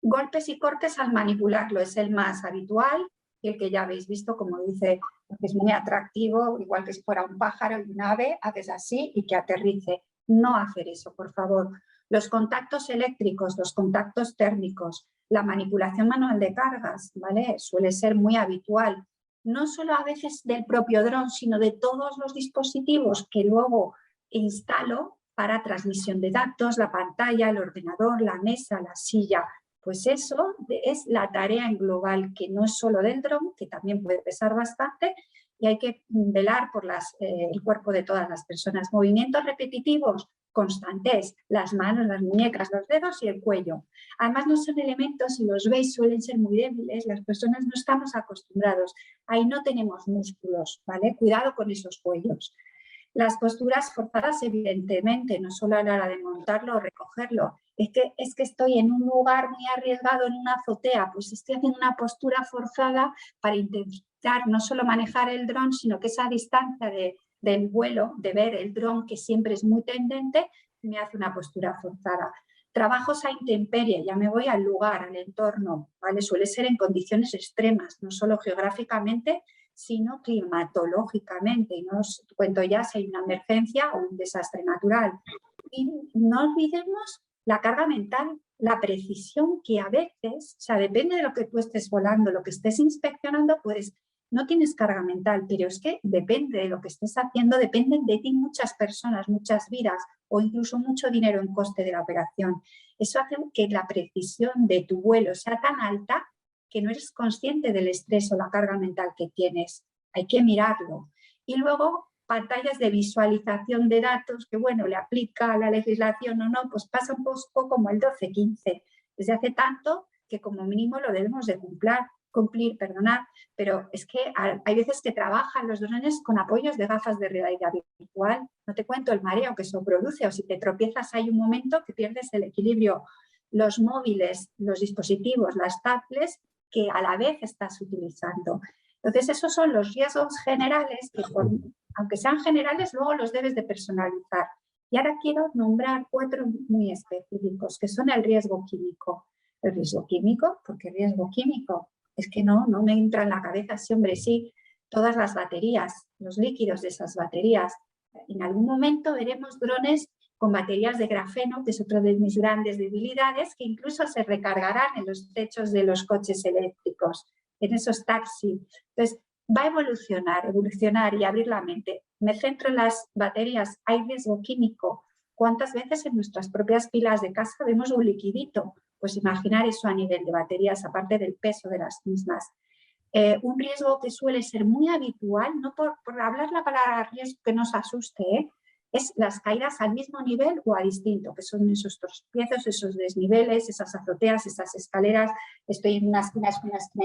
[SPEAKER 3] Golpes y cortes al manipularlo es el más habitual y el que ya habéis visto, como dice, porque es muy atractivo, igual que si fuera un pájaro y un ave, haces así y que aterrice. No hacer eso, por favor. Los contactos eléctricos, los contactos térmicos, la manipulación manual de cargas, ¿vale? Suele ser muy habitual. No solo a veces del propio dron, sino de todos los dispositivos que luego instalo para transmisión de datos, la pantalla, el ordenador, la mesa, la silla. Pues eso es la tarea en global, que no es solo del dron, que también puede pesar bastante y hay que velar por el cuerpo de todas las personas. Movimientos repetitivos, constantes, las manos, las muñecas, los dedos y el cuello. Además no son elementos, si los veis, suelen ser muy débiles, las personas no estamos acostumbrados, ahí no tenemos músculos, ¿vale? Cuidado con esos cuellos. Las posturas forzadas, evidentemente, no solo a la hora de montarlo o recogerlo. Es que estoy en un lugar muy arriesgado, en una azotea, pues estoy haciendo una postura forzada para intentar no solo manejar el dron, sino que esa distancia del vuelo, de ver el dron, que siempre es muy tendente, me hace una postura forzada. Trabajos a intemperie, ya me voy al lugar, al entorno, ¿vale? Suele ser en condiciones extremas, no solo geográficamente, sino climatológicamente. Y no os cuento ya si hay una emergencia o un desastre natural. Y no olvidemos la carga mental, la precisión que a veces, o sea, depende de lo que tú estés volando, lo que estés inspeccionando, pues no tienes carga mental, pero es que depende de lo que estés haciendo, dependen de ti muchas personas, muchas vidas o incluso mucho dinero en coste de la operación. Eso hace que la precisión de tu vuelo sea tan alta que no eres consciente del estrés o la carga mental que tienes. Hay que mirarlo. Y luego, pantallas de visualización de datos, que bueno, le aplica a la legislación o no, pues pasa un poco como el 1215. Desde hace tanto que como mínimo lo debemos de cumplir, pero es que hay veces que trabajan los drones con apoyos de gafas de realidad virtual. No te cuento el mareo que eso produce, o si te tropiezas hay un momento que pierdes el equilibrio. Los móviles, los dispositivos, las tablets que a la vez estás utilizando. Entonces, esos son los riesgos generales que, aunque sean generales, luego los debes de personalizar. Y ahora quiero nombrar 4 muy específicos, que son el riesgo químico. El riesgo químico, ¿por qué riesgo químico? Es que no me entra en la cabeza, sí, hombre, sí, todas las baterías, los líquidos de esas baterías. En algún momento veremos drones con baterías de grafeno, que es otra de mis grandes debilidades, que incluso se recargarán en los techos de los coches eléctricos, en esos taxis. Entonces, va a evolucionar y abrir la mente. Me centro en las baterías, hay riesgo químico. ¿Cuántas veces en nuestras propias pilas de casa vemos un liquidito? Pues imaginar eso a nivel de baterías, aparte del peso de las mismas. Un riesgo que suele ser muy habitual, no por hablar la palabra riesgo que nos asuste, es las caídas al mismo nivel o a distinto, que son esos tropiezos, esos desniveles, esas azoteas, esas escaleras. Estoy en una esquina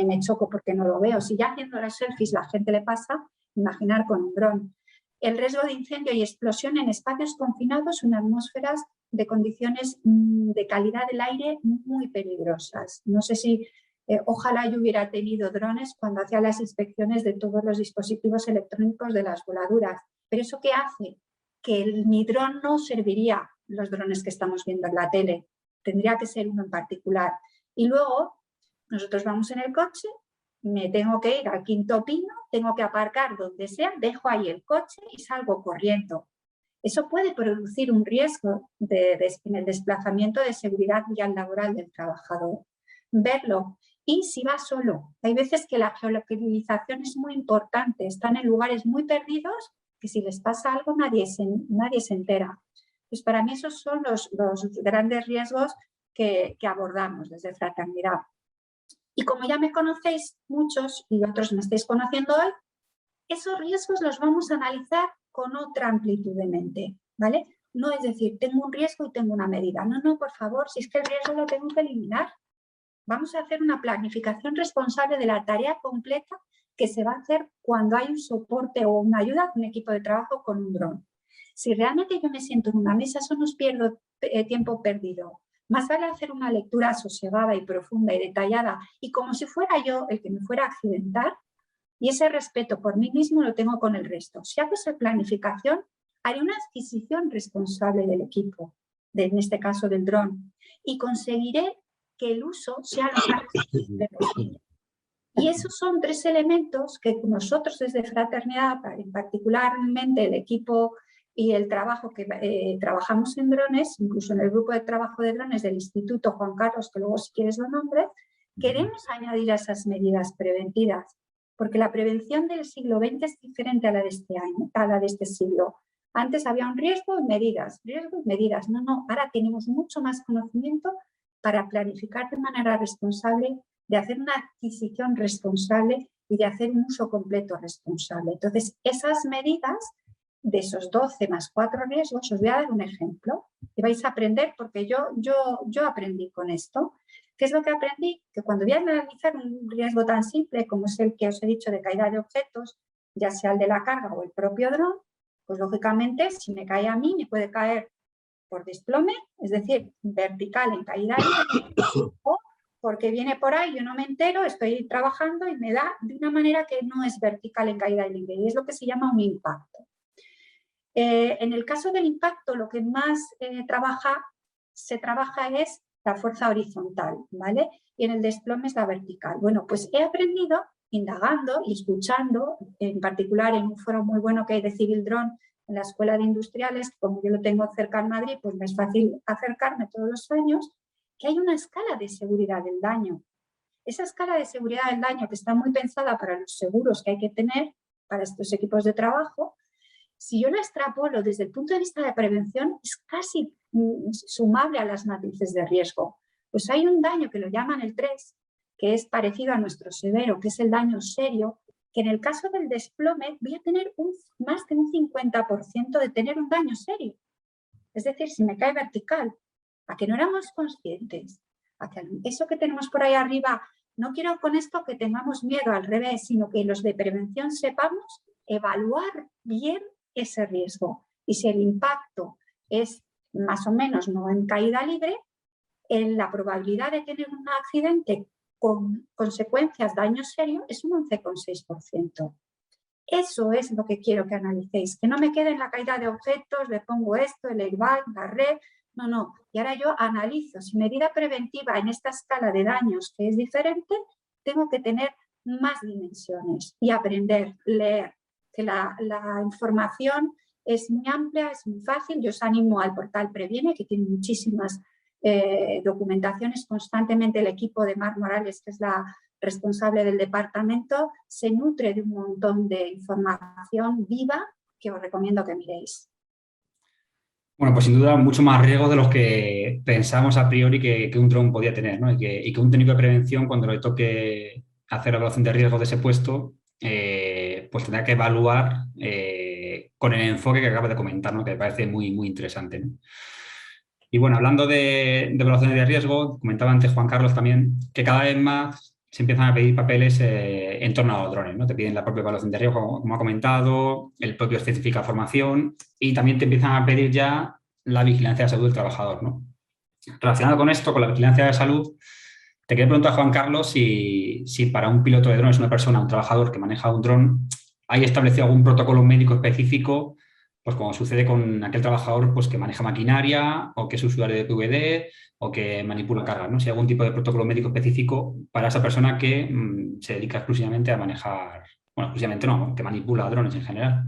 [SPEAKER 3] y me choco porque no lo veo. Si ya haciendo las selfies la gente le pasa, imaginar con un dron. El riesgo de incendio y explosión en espacios confinados en atmósferas de condiciones de calidad del aire muy peligrosas. No sé si ojalá yo hubiera tenido drones cuando hacía las inspecciones de todos los dispositivos electrónicos de las voladuras. Pero ¿eso qué hace? Que mi dron no serviría, los drones que estamos viendo en la tele. Tendría que ser uno en particular. Y luego nosotros vamos en el coche, me tengo que ir al quinto pino, tengo que aparcar donde sea, dejo ahí el coche y salgo corriendo. Eso puede producir un riesgo en el desplazamiento de seguridad vial laboral del trabajador. Verlo. Y si va solo, hay veces que la geolocalización es muy importante, están en lugares muy perdidos que si les pasa algo nadie se entera. Pues para mí esos son los grandes riesgos que abordamos desde Fraternidad. Y como ya me conocéis muchos y otros me estáis conociendo hoy, esos riesgos los vamos a analizar con otra amplitud de mente, ¿vale? No es decir, tengo un riesgo y tengo una medida. No, por favor, si es que el riesgo lo tengo que eliminar. Vamos a hacer una planificación responsable de la tarea completa que se va a hacer cuando hay un soporte o una ayuda de un equipo de trabajo con un dron. Si realmente yo me siento en una mesa, eso no os pierdo tiempo perdido. Más vale hacer una lectura sosegada y profunda y detallada y como si fuera yo el que me fuera a accidentar, y ese respeto por mí mismo lo tengo con el resto. Si hago esa planificación, haré una adquisición responsable del equipo, en este caso del dron, y conseguiré que el uso sea lo más posible. Y esos son 3 elementos que nosotros desde Fraternidad, particularmente el equipo y el trabajo que trabajamos en drones, incluso en el grupo de trabajo de drones del Instituto Juan Carlos, que luego si quieres lo nombres, queremos añadir a esas medidas preventivas, porque la prevención del siglo XX es diferente a la de este año, a la de este siglo. Antes había un riesgo y medidas, No, ahora tenemos mucho más conocimiento para planificar de manera responsable, de hacer una adquisición responsable y de hacer un uso completo responsable. Entonces, esas medidas de esos 12 más 4 riesgos, os voy a dar un ejemplo y vais a aprender porque yo aprendí con esto. ¿Qué es lo que aprendí? Que cuando voy a analizar un riesgo tan simple como es el que os he dicho de caída de objetos, ya sea el de la carga o el propio dron, Pues lógicamente, si me cae a mí, me puede caer por desplome, es decir, vertical en caída libre, o porque viene por ahí, yo no me entero, estoy trabajando y me da de una manera que no es vertical en caída libre, y es lo que se llama un impacto. En el caso del impacto, lo que más se trabaja es la fuerza horizontal, ¿vale? Y en el desplome es la vertical. Bueno, pues he aprendido indagando y escuchando, en particular en un foro muy bueno que hay de Civil Drone en la Escuela de Industriales, como yo lo tengo cerca en Madrid, pues me es fácil acercarme todos los años, que hay una escala de seguridad del daño. Esa escala de seguridad del daño que está muy pensada para los seguros que hay que tener para estos equipos de trabajo, si yo lo extrapolo desde el punto de vista de prevención, es casi sumable a las matrices de riesgo. Pues hay un daño que lo llaman el 3, que es parecido a nuestro severo, que es el daño serio, que en el caso del desplome voy a tener más de un 50% de tener un daño serio. Es decir, si me cae vertical, a que no éramos conscientes, a que eso que tenemos por ahí arriba, no quiero con esto que tengamos miedo, al revés, sino que los de prevención sepamos evaluar bien ese riesgo. Y si el impacto es más o menos no en caída libre, la probabilidad de tener un accidente con consecuencias, daño serio, es un 11,6%. Eso es lo que quiero que analicéis, que no me quede en la caída de objetos, le pongo esto, el airbag, la red, no. Y ahora yo analizo, si medida preventiva en esta escala de daños que es diferente, tengo que tener más dimensiones y aprender, leer, que la información es muy amplia, es muy fácil. Yo os animo al portal Previene, que tiene muchísimas documentaciones constantemente. El equipo de Mar Morales, que es la responsable del departamento, se nutre de un montón de información viva que os recomiendo que miréis.
[SPEAKER 1] Bueno, pues sin duda mucho más riesgos de los que pensamos a priori que un dron podía tener, ¿no? Y que un técnico de prevención, cuando le toque hacer la evaluación de riesgos de ese puesto, pues tendrá que evaluar con el enfoque que acabas de comentar, ¿no? Que me parece muy, muy interesante, ¿no? Y bueno, hablando de evaluaciones de riesgo, comentaba antes Juan Carlos también que cada vez más se empiezan a pedir papeles en torno a los drones, ¿no? Te piden la propia evaluación de riesgo, como ha comentado, el propio especifica formación y también te empiezan a pedir ya la vigilancia de salud del trabajador, ¿no? Relacionado con esto, con la vigilancia de salud, te quería preguntar, Juan Carlos, si para un piloto de drones, una persona, un trabajador que maneja un dron, ¿hay establecido algún protocolo médico específico, pues como sucede con aquel trabajador pues, que maneja maquinaria o que es usuario de PVD o que manipula cargas, ¿no? Si hay algún tipo de protocolo médico específico para esa persona que se dedica exclusivamente a manejar, bueno, exclusivamente no, que manipula drones en general.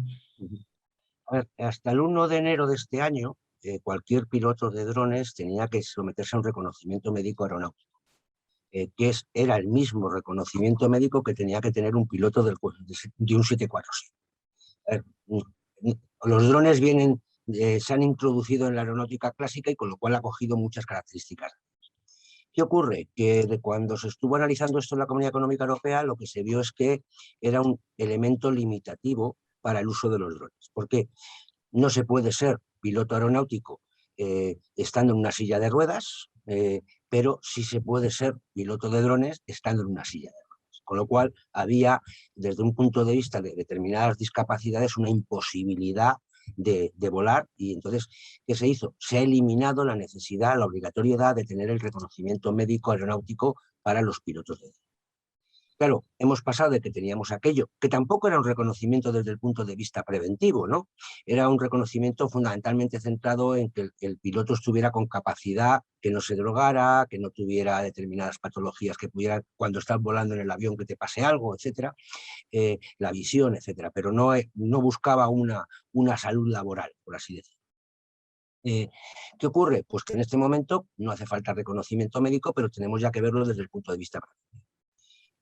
[SPEAKER 2] A ver, hasta el 1 de enero de este año, cualquier piloto de drones tenía que someterse a un reconocimiento médico aeronáutico, que era el mismo reconocimiento médico que tenía que tener un piloto de un 747. Los drones se han introducido en la aeronáutica clásica y con lo cual ha cogido muchas características. ¿Qué ocurre? Que de cuando se estuvo analizando esto en la Comunidad Económica Europea, lo que se vio es que era un elemento limitativo para el uso de los drones. ¿Por qué? No se puede ser piloto aeronáutico estando en una silla de ruedas, pero sí se puede ser piloto de drones estando en una silla de ruedas. Con lo cual había, desde un punto de vista de determinadas discapacidades, una imposibilidad de volar. Y entonces, ¿qué se hizo? Se ha eliminado la necesidad, la obligatoriedad de tener el reconocimiento médico aeronáutico para los pilotos de drones. Claro, hemos pasado de que teníamos aquello, que tampoco era un reconocimiento desde el punto de vista preventivo, ¿no? Era un reconocimiento fundamentalmente centrado en que el piloto estuviera con capacidad, que no se drogara, que no tuviera determinadas patologías que pudieran, cuando estás volando en el avión, que te pase algo, etcétera, la visión, etcétera, pero no buscaba una salud laboral, por así decirlo. ¿Qué ocurre? Pues que en este momento no hace falta reconocimiento médico, pero tenemos ya que verlo desde el punto de vista preventivo.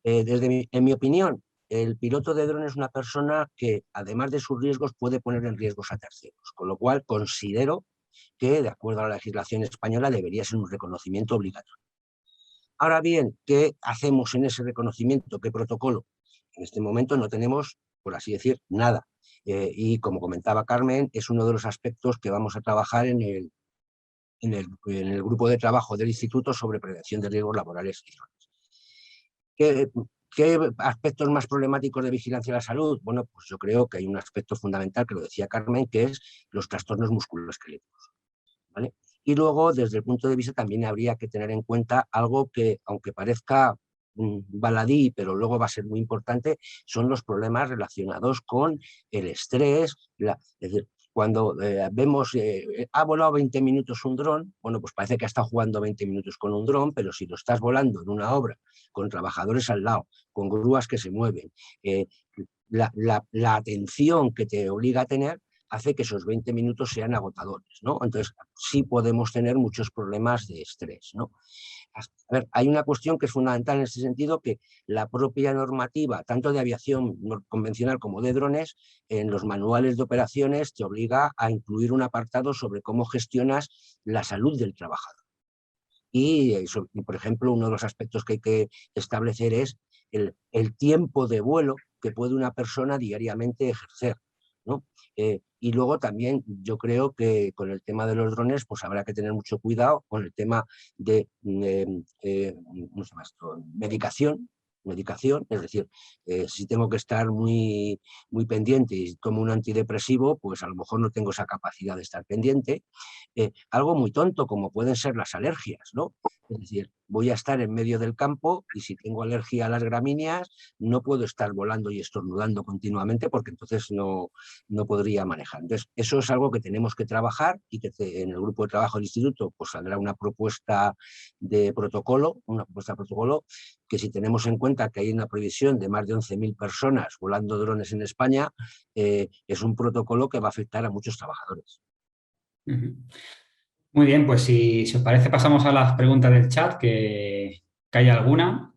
[SPEAKER 2] En mi opinión, el piloto de dron es una persona que, además de sus riesgos, puede poner en riesgos a terceros, con lo cual considero que, de acuerdo a la legislación española, debería ser un reconocimiento obligatorio. Ahora bien, ¿qué hacemos en ese reconocimiento? ¿Qué protocolo? En este momento no tenemos, por así decir, nada. Y como comentaba Carmen, es uno de los aspectos que vamos a trabajar en el grupo de trabajo del Instituto sobre prevención de riesgos laborales y drones. ¿Qué ¿Qué aspectos más problemáticos de vigilancia de la salud? Bueno, pues yo creo que hay un aspecto fundamental, que lo decía Carmen, que es los trastornos musculoesqueléticos, ¿vale? Y luego, desde el punto de vista, también habría que tener en cuenta algo que, aunque parezca baladí, pero luego va a ser muy importante, son los problemas relacionados con el estrés. Es decir, cuando vemos, ha volado 20 minutos un dron, bueno, pues parece que ha estado jugando 20 minutos con un dron, pero si lo estás volando en una obra, con trabajadores al lado, con grúas que se mueven, la atención que te obliga a tener hace que esos 20 minutos sean agotadores, ¿no? Entonces, sí podemos tener muchos problemas de estrés, ¿no? A ver, hay una cuestión que es fundamental en este sentido, que la propia normativa, tanto de aviación convencional como de drones, en los manuales de operaciones te obliga a incluir un apartado sobre cómo gestionas la salud del trabajador. Y, por ejemplo, uno de los aspectos que hay que establecer es el tiempo de vuelo que puede una persona diariamente ejercer, ¿no? Y luego también yo creo que con el tema de los drones pues habrá que tener mucho cuidado con el tema de ¿cómo se llama esto? Medicación, es decir, si tengo que estar muy pendiente y tomo un antidepresivo, pues a lo mejor no tengo esa capacidad de estar pendiente. Algo muy tonto como pueden ser las alergias, ¿no? Es decir, voy a estar en medio del campo y si tengo alergia a las gramíneas no puedo estar volando y estornudando continuamente porque entonces no podría manejar. Entonces, eso es algo que tenemos que trabajar y que en el grupo de trabajo del instituto pues saldrá una propuesta de protocolo, que si tenemos en cuenta que hay una previsión de más de 11.000 personas volando drones en España, es un protocolo que va a afectar a muchos trabajadores.
[SPEAKER 1] Muy bien, pues si os parece pasamos a las preguntas del chat, que hay alguna.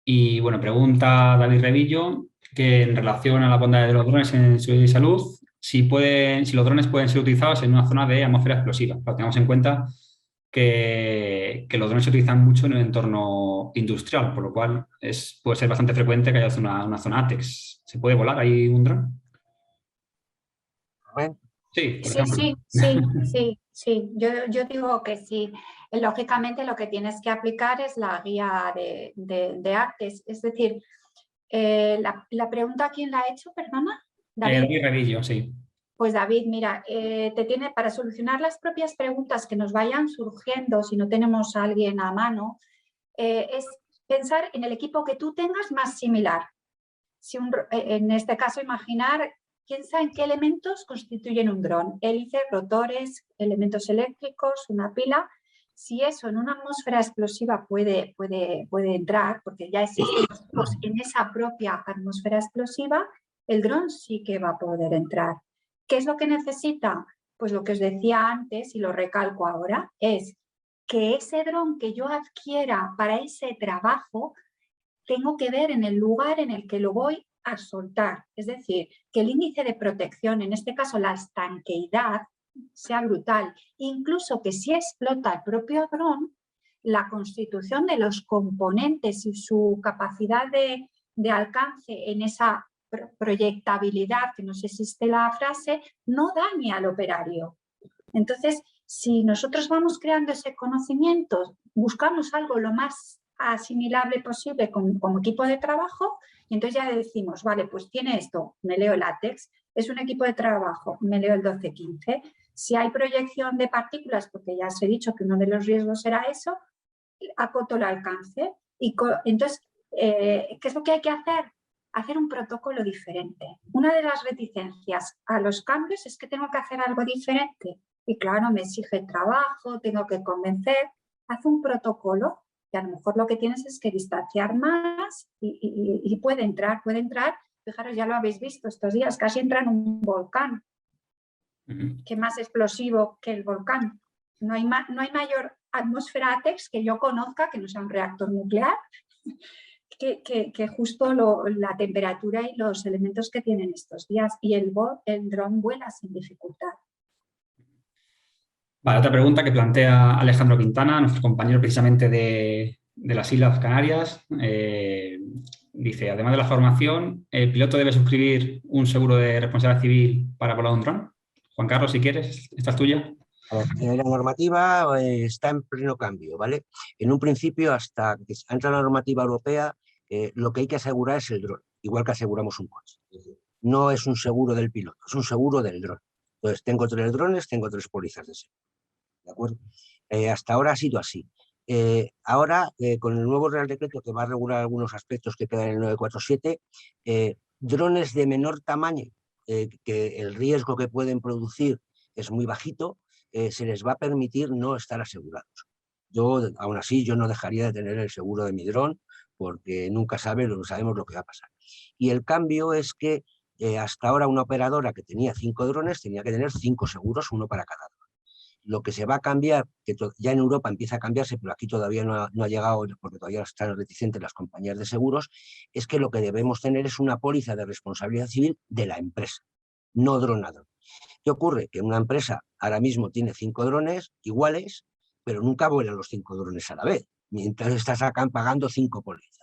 [SPEAKER 1] Y bueno, pregunta David Revillo que en relación a la bondad de los drones en seguridad y salud, si los drones pueden ser utilizados en una zona de atmósfera explosiva. Pero tengamos en cuenta que los drones se utilizan mucho en el entorno industrial, por lo cual puede ser bastante frecuente que haya una zona ATEX. ¿Se puede volar ahí un dron?
[SPEAKER 2] Bueno.
[SPEAKER 1] Sí, por ejemplo.
[SPEAKER 3] Sí. Yo digo que sí. Lógicamente lo que tienes que aplicar es la guía de ATEX. Es decir, la pregunta, ¿quién la ha hecho? Perdona.
[SPEAKER 1] David Revillo, sí.
[SPEAKER 3] Pues David, mira, para solucionar las propias preguntas que nos vayan surgiendo, si no tenemos a alguien a mano, es pensar en el equipo que tú tengas más similar. En este caso, imaginar, piensa en qué elementos constituyen un dron: hélices, rotores, elementos eléctricos, una pila. Si eso en una atmósfera explosiva puede entrar, porque ya existen los equipos en esa propia atmósfera explosiva, el dron sí que va a poder entrar. ¿Qué es lo que necesita? Pues lo que os decía antes y lo recalco ahora, es que ese dron que yo adquiera para ese trabajo tengo que ver en el lugar en el que lo voy a soltar. Es decir, que el índice de protección, en este caso la estanqueidad, sea brutal. Incluso que si explota el propio dron, la constitución de los componentes y su capacidad de alcance en esa proyectabilidad, que no sé si existe la frase, no dañe al operario. Entonces, si nosotros vamos creando ese conocimiento, buscamos algo lo más asimilable posible como equipo de trabajo, y entonces ya decimos, vale, pues tiene esto, me leo el ATEX, es un equipo de trabajo, me leo el 1215. Si hay proyección de partículas, porque ya os he dicho que uno de los riesgos era eso, acoto el alcance. Y entonces, ¿qué es lo que hay que hacer? Hacer un protocolo diferente. Una de las reticencias a los cambios es que tengo que hacer algo diferente. Y claro, me exige trabajo, tengo que convencer. Haz un protocolo y a lo mejor lo que tienes es que distanciar más y puede entrar. Fijaros, ya lo habéis visto estos días, casi entra en un volcán. ¿Qué más explosivo que el volcán? No hay mayor atmósfera ATEX que yo conozca, que no sea un reactor nuclear, que justo la temperatura y los elementos que tienen estos días. Y el dron vuela sin dificultad.
[SPEAKER 1] Vale, otra pregunta que plantea Alejandro Quintana, nuestro compañero precisamente de las Islas Canarias. Dice, además de la formación, ¿el piloto debe suscribir un seguro de responsabilidad civil para volar un dron? Juan Carlos, si quieres, esta es tuya.
[SPEAKER 2] A ver, la normativa está en pleno cambio, ¿vale? En un principio, hasta que entra la normativa europea, lo que hay que asegurar es el dron, igual que aseguramos un coche. No es un seguro del piloto, es un seguro del dron. Entonces, tengo 3 drones, tengo 3 pólizas de seguro. ¿De acuerdo? Hasta ahora ha sido así. Ahora, con el nuevo Real Decreto que va a regular algunos aspectos que quedan en el 947, drones de menor tamaño, que el riesgo que pueden producir es muy bajito, se les va a permitir no estar asegurados. Yo, aún así, yo no dejaría de tener el seguro de mi dron porque nunca sabemos lo que va a pasar. Y el cambio es que hasta ahora una operadora que tenía 5 drones tenía que tener 5 seguros, uno para cada dron. Lo que se va a cambiar, que ya en Europa empieza a cambiarse, pero aquí todavía no ha llegado porque todavía están reticentes las compañías de seguros, es que lo que debemos tener es una póliza de responsabilidad civil de la empresa, no dron a dron. ¿Qué ocurre? Que una empresa ahora mismo tiene 5 drones iguales, pero nunca vuelan los 5 drones a la vez, mientras estás pagando 5 pólizas.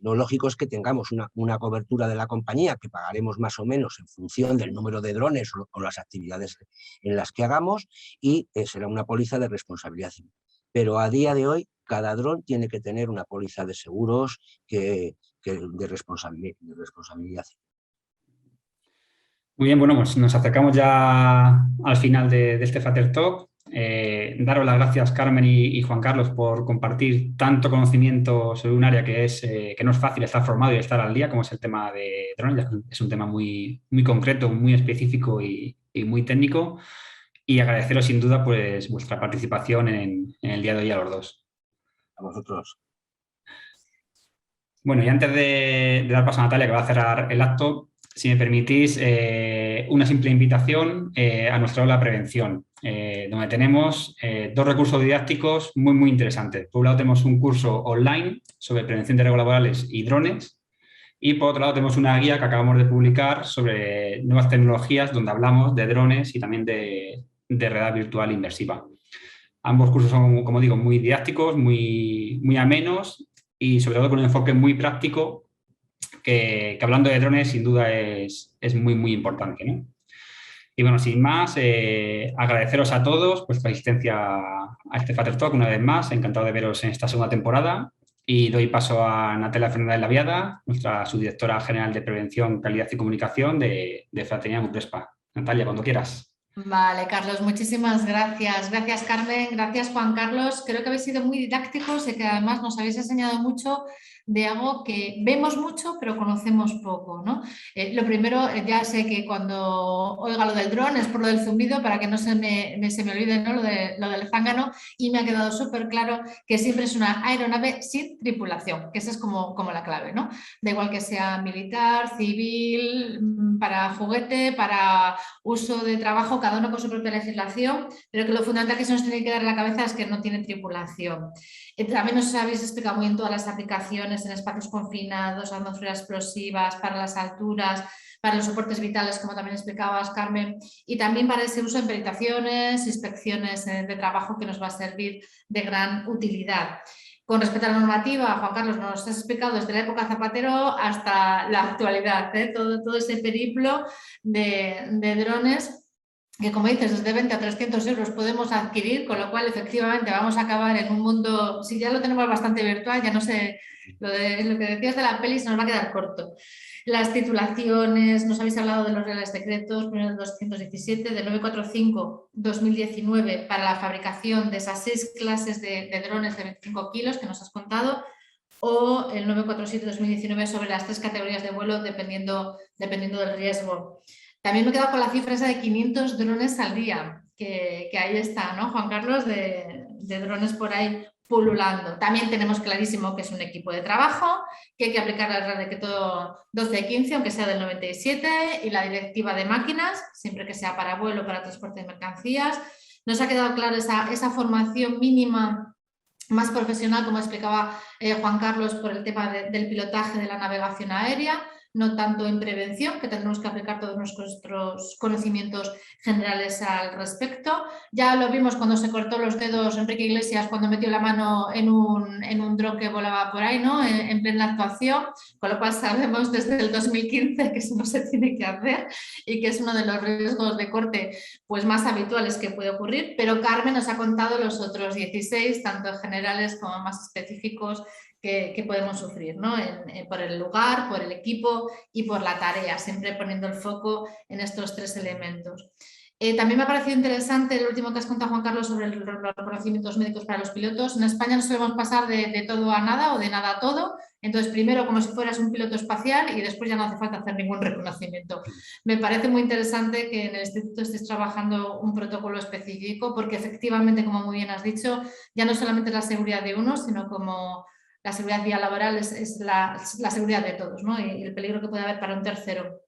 [SPEAKER 2] Lo lógico es que tengamos una cobertura de la compañía que pagaremos más o menos en función del número de drones o las actividades en las que hagamos, y será una póliza de responsabilidad civil. Pero a día de hoy, cada dron tiene que tener una póliza de seguros de responsabilidad civil.
[SPEAKER 1] Muy bien, bueno, pues nos acercamos ya al final de este Flutter Talk. Daros las gracias, Carmen y Juan Carlos, por compartir tanto conocimiento sobre un área que no es fácil estar formado y estar al día, como es el tema de drones. Es un tema muy, muy concreto, muy específico y muy técnico. Y agradeceros sin duda pues vuestra participación en el día de hoy a los dos.
[SPEAKER 2] A vosotros.
[SPEAKER 1] Bueno, y antes de dar paso a Natalia, que va a cerrar el acto, si me permitís, una simple invitación a nuestra aula de prevención, donde tenemos 2 recursos didácticos muy, muy interesantes. Por un lado tenemos un curso online sobre prevención de riesgos laborales y drones, y por otro lado tenemos una guía que acabamos de publicar sobre nuevas tecnologías, donde hablamos de drones y también de realidad virtual inmersiva. Ambos cursos son, como digo, muy didácticos, muy, muy amenos y sobre todo con un enfoque muy práctico que hablando de drones sin duda es muy, muy importante, ¿no? Y bueno, sin más, agradeceros a todos vuestra asistencia a este Flutter Talk una vez más. Encantado de veros en esta segunda temporada. Y doy paso a Natalia Fernández Laviada, nuestra subdirectora general de Prevención, Calidad y Comunicación de Fraternidad Mutrespa. Natalia, cuando quieras.
[SPEAKER 4] Vale, Carlos, muchísimas gracias. Gracias, Carmen. Gracias, Juan Carlos. Creo que habéis sido muy didácticos y que además nos habéis enseñado mucho de algo que vemos mucho pero conocemos poco, ¿no? Lo primero, ya sé que cuando oiga lo del dron es por lo del zumbido, para que no se me olvide, ¿no? lo del zángano, y me ha quedado súper claro que siempre es una aeronave sin tripulación, que esa es como la clave, ¿no? Da igual que sea militar, civil, para juguete, para uso de trabajo, cada uno con su propia legislación, pero que lo fundamental que se nos tiene que dar en la cabeza es que no tiene tripulación. También os habéis explicado muy bien todas las aplicaciones en espacios confinados, atmósferas explosivas, para las alturas, para los soportes vitales, como también explicabas, Carmen, y también para ese uso en peritaciones, inspecciones de trabajo, que nos va a servir de gran utilidad. Con respecto a la normativa, Juan Carlos, nos has explicado desde la época Zapatero hasta la actualidad, todo ese periplo de drones que, como dices, desde 20 a 300 euros podemos adquirir, con lo cual efectivamente vamos a acabar en un mundo, si ya lo tenemos bastante virtual, ya no sé, lo que decías de la peli se nos va a quedar corto. Las titulaciones, nos habéis hablado de los reales decretos, primero del 217, del 945-2019 para la fabricación de esas 6 clases de drones de 25 kilos que nos has contado, o el 947-2019 sobre las 3 categorías de vuelo dependiendo del riesgo. También me he quedado con la cifra esa de 500 drones al día, que ahí está, ¿no, Juan Carlos? De drones por ahí pululando. También tenemos clarísimo que es un equipo de trabajo, que hay que aplicar el Real Decreto 1215, aunque sea del 97, y la directiva de máquinas, siempre que sea para vuelo, para transporte de mercancías. Nos ha quedado claro esa formación mínima más profesional, como explicaba Juan Carlos, por el tema del pilotaje de la navegación aérea, no tanto en prevención, que tendremos que aplicar todos nuestros conocimientos generales al respecto. Ya lo vimos cuando se cortó los dedos Enrique Iglesias, cuando metió la mano en un dron que volaba por ahí, ¿no? En plena actuación, con lo cual sabemos desde el 2015 que eso no se tiene que hacer y que es uno de los riesgos de corte pues, más habituales que puede ocurrir, pero Carmen nos ha contado los otros 16, tanto generales como más específicos, que podemos sufrir, ¿no? Por el lugar, por el equipo y por la tarea, siempre poniendo el foco en estos 3 elementos. También me ha parecido interesante el último que has contado, Juan Carlos, sobre los reconocimientos médicos para los pilotos. En España no solemos pasar de todo a nada o de nada a todo. Entonces, primero como si fueras un piloto espacial y después ya no hace falta hacer ningún reconocimiento. Me parece muy interesante que en el instituto estés trabajando un protocolo específico porque efectivamente, como muy bien has dicho, ya no solamente es la seguridad de uno, sino como la seguridad vía laboral es la seguridad de todos, ¿no? Y el peligro que puede haber para un tercero.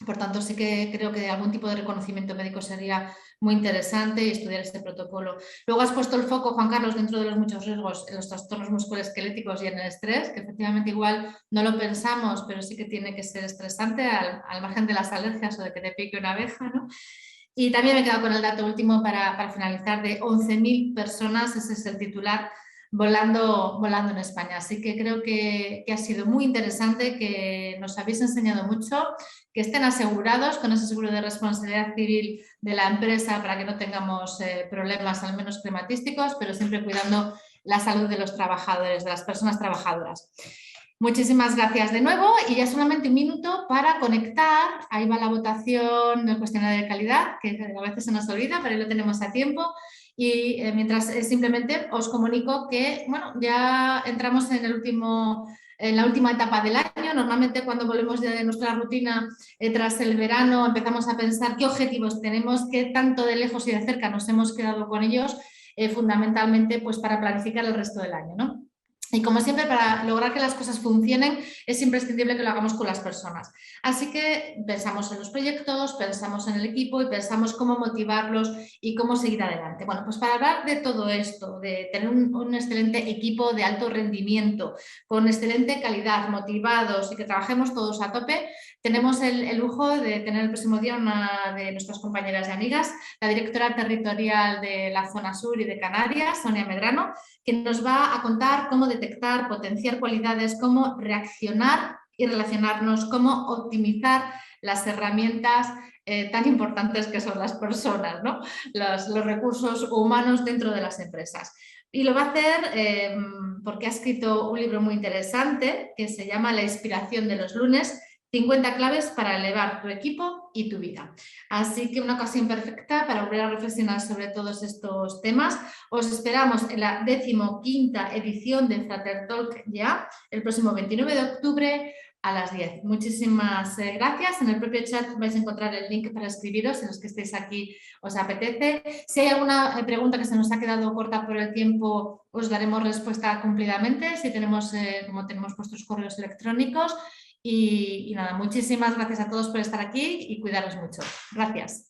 [SPEAKER 4] Por tanto, sí que creo que algún tipo de reconocimiento médico sería muy interesante y estudiar este protocolo. Luego has puesto el foco, Juan Carlos, dentro de los muchos riesgos en los trastornos musculoesqueléticos y en el estrés, que efectivamente igual no lo pensamos, pero sí que tiene que ser estresante al margen de las alergias o de que te pique una abeja, ¿no? Y también me he quedado con el dato último para finalizar de 11.000 personas, ese es el titular, volando en España. Así que creo que ha sido muy interesante, que nos habéis enseñado mucho, que estén asegurados con ese seguro de responsabilidad civil de la empresa para que no tengamos problemas, al menos climatísticos, pero siempre cuidando la salud de los trabajadores, de las personas trabajadoras. Muchísimas gracias de nuevo y ya solamente un minuto para conectar. Ahí va la votación del cuestionario de calidad, que a veces se nos olvida, pero ahí lo tenemos a tiempo. Y mientras simplemente os comunico que bueno, ya entramos en la última etapa del año. Normalmente cuando volvemos de nuestra rutina tras el verano empezamos a pensar qué objetivos tenemos, qué tanto de lejos y de cerca nos hemos quedado con ellos, fundamentalmente pues, para planificar el resto del año, ¿no? Y como siempre, para lograr que las cosas funcionen, es imprescindible que lo hagamos con las personas. Así que pensamos en los proyectos, pensamos en el equipo y pensamos cómo motivarlos y cómo seguir adelante. Bueno, pues para hablar de todo esto, de tener un excelente equipo de alto rendimiento, con excelente calidad, motivados y que trabajemos todos a tope, tenemos el lujo de tener el próximo día una de nuestras compañeras y amigas, la directora territorial de la zona sur y de Canarias, Sonia Medrano, que nos va a contar cómo detectar, potenciar cualidades, cómo reaccionar y relacionarnos, cómo optimizar las herramientas tan importantes que son las personas, ¿no? Los recursos humanos dentro de las empresas. Y lo va a hacer porque ha escrito un libro muy interesante que se llama La inspiración de los lunes, 50 claves para elevar tu equipo y tu vida. Así que una ocasión perfecta para volver a reflexionar sobre todos estos temas. Os esperamos en la 15ª edición de Frater Talk ya, el próximo 29 de octubre a las 10. Muchísimas gracias. En el propio chat vais a encontrar el link para escribiros, en los que estéis aquí os apetece. Si hay alguna pregunta que se nos ha quedado corta por el tiempo, os daremos respuesta cumplidamente, si tenemos, como tenemos vuestros correos electrónicos. Y nada, muchísimas gracias a todos por estar aquí y cuidaros mucho. Gracias.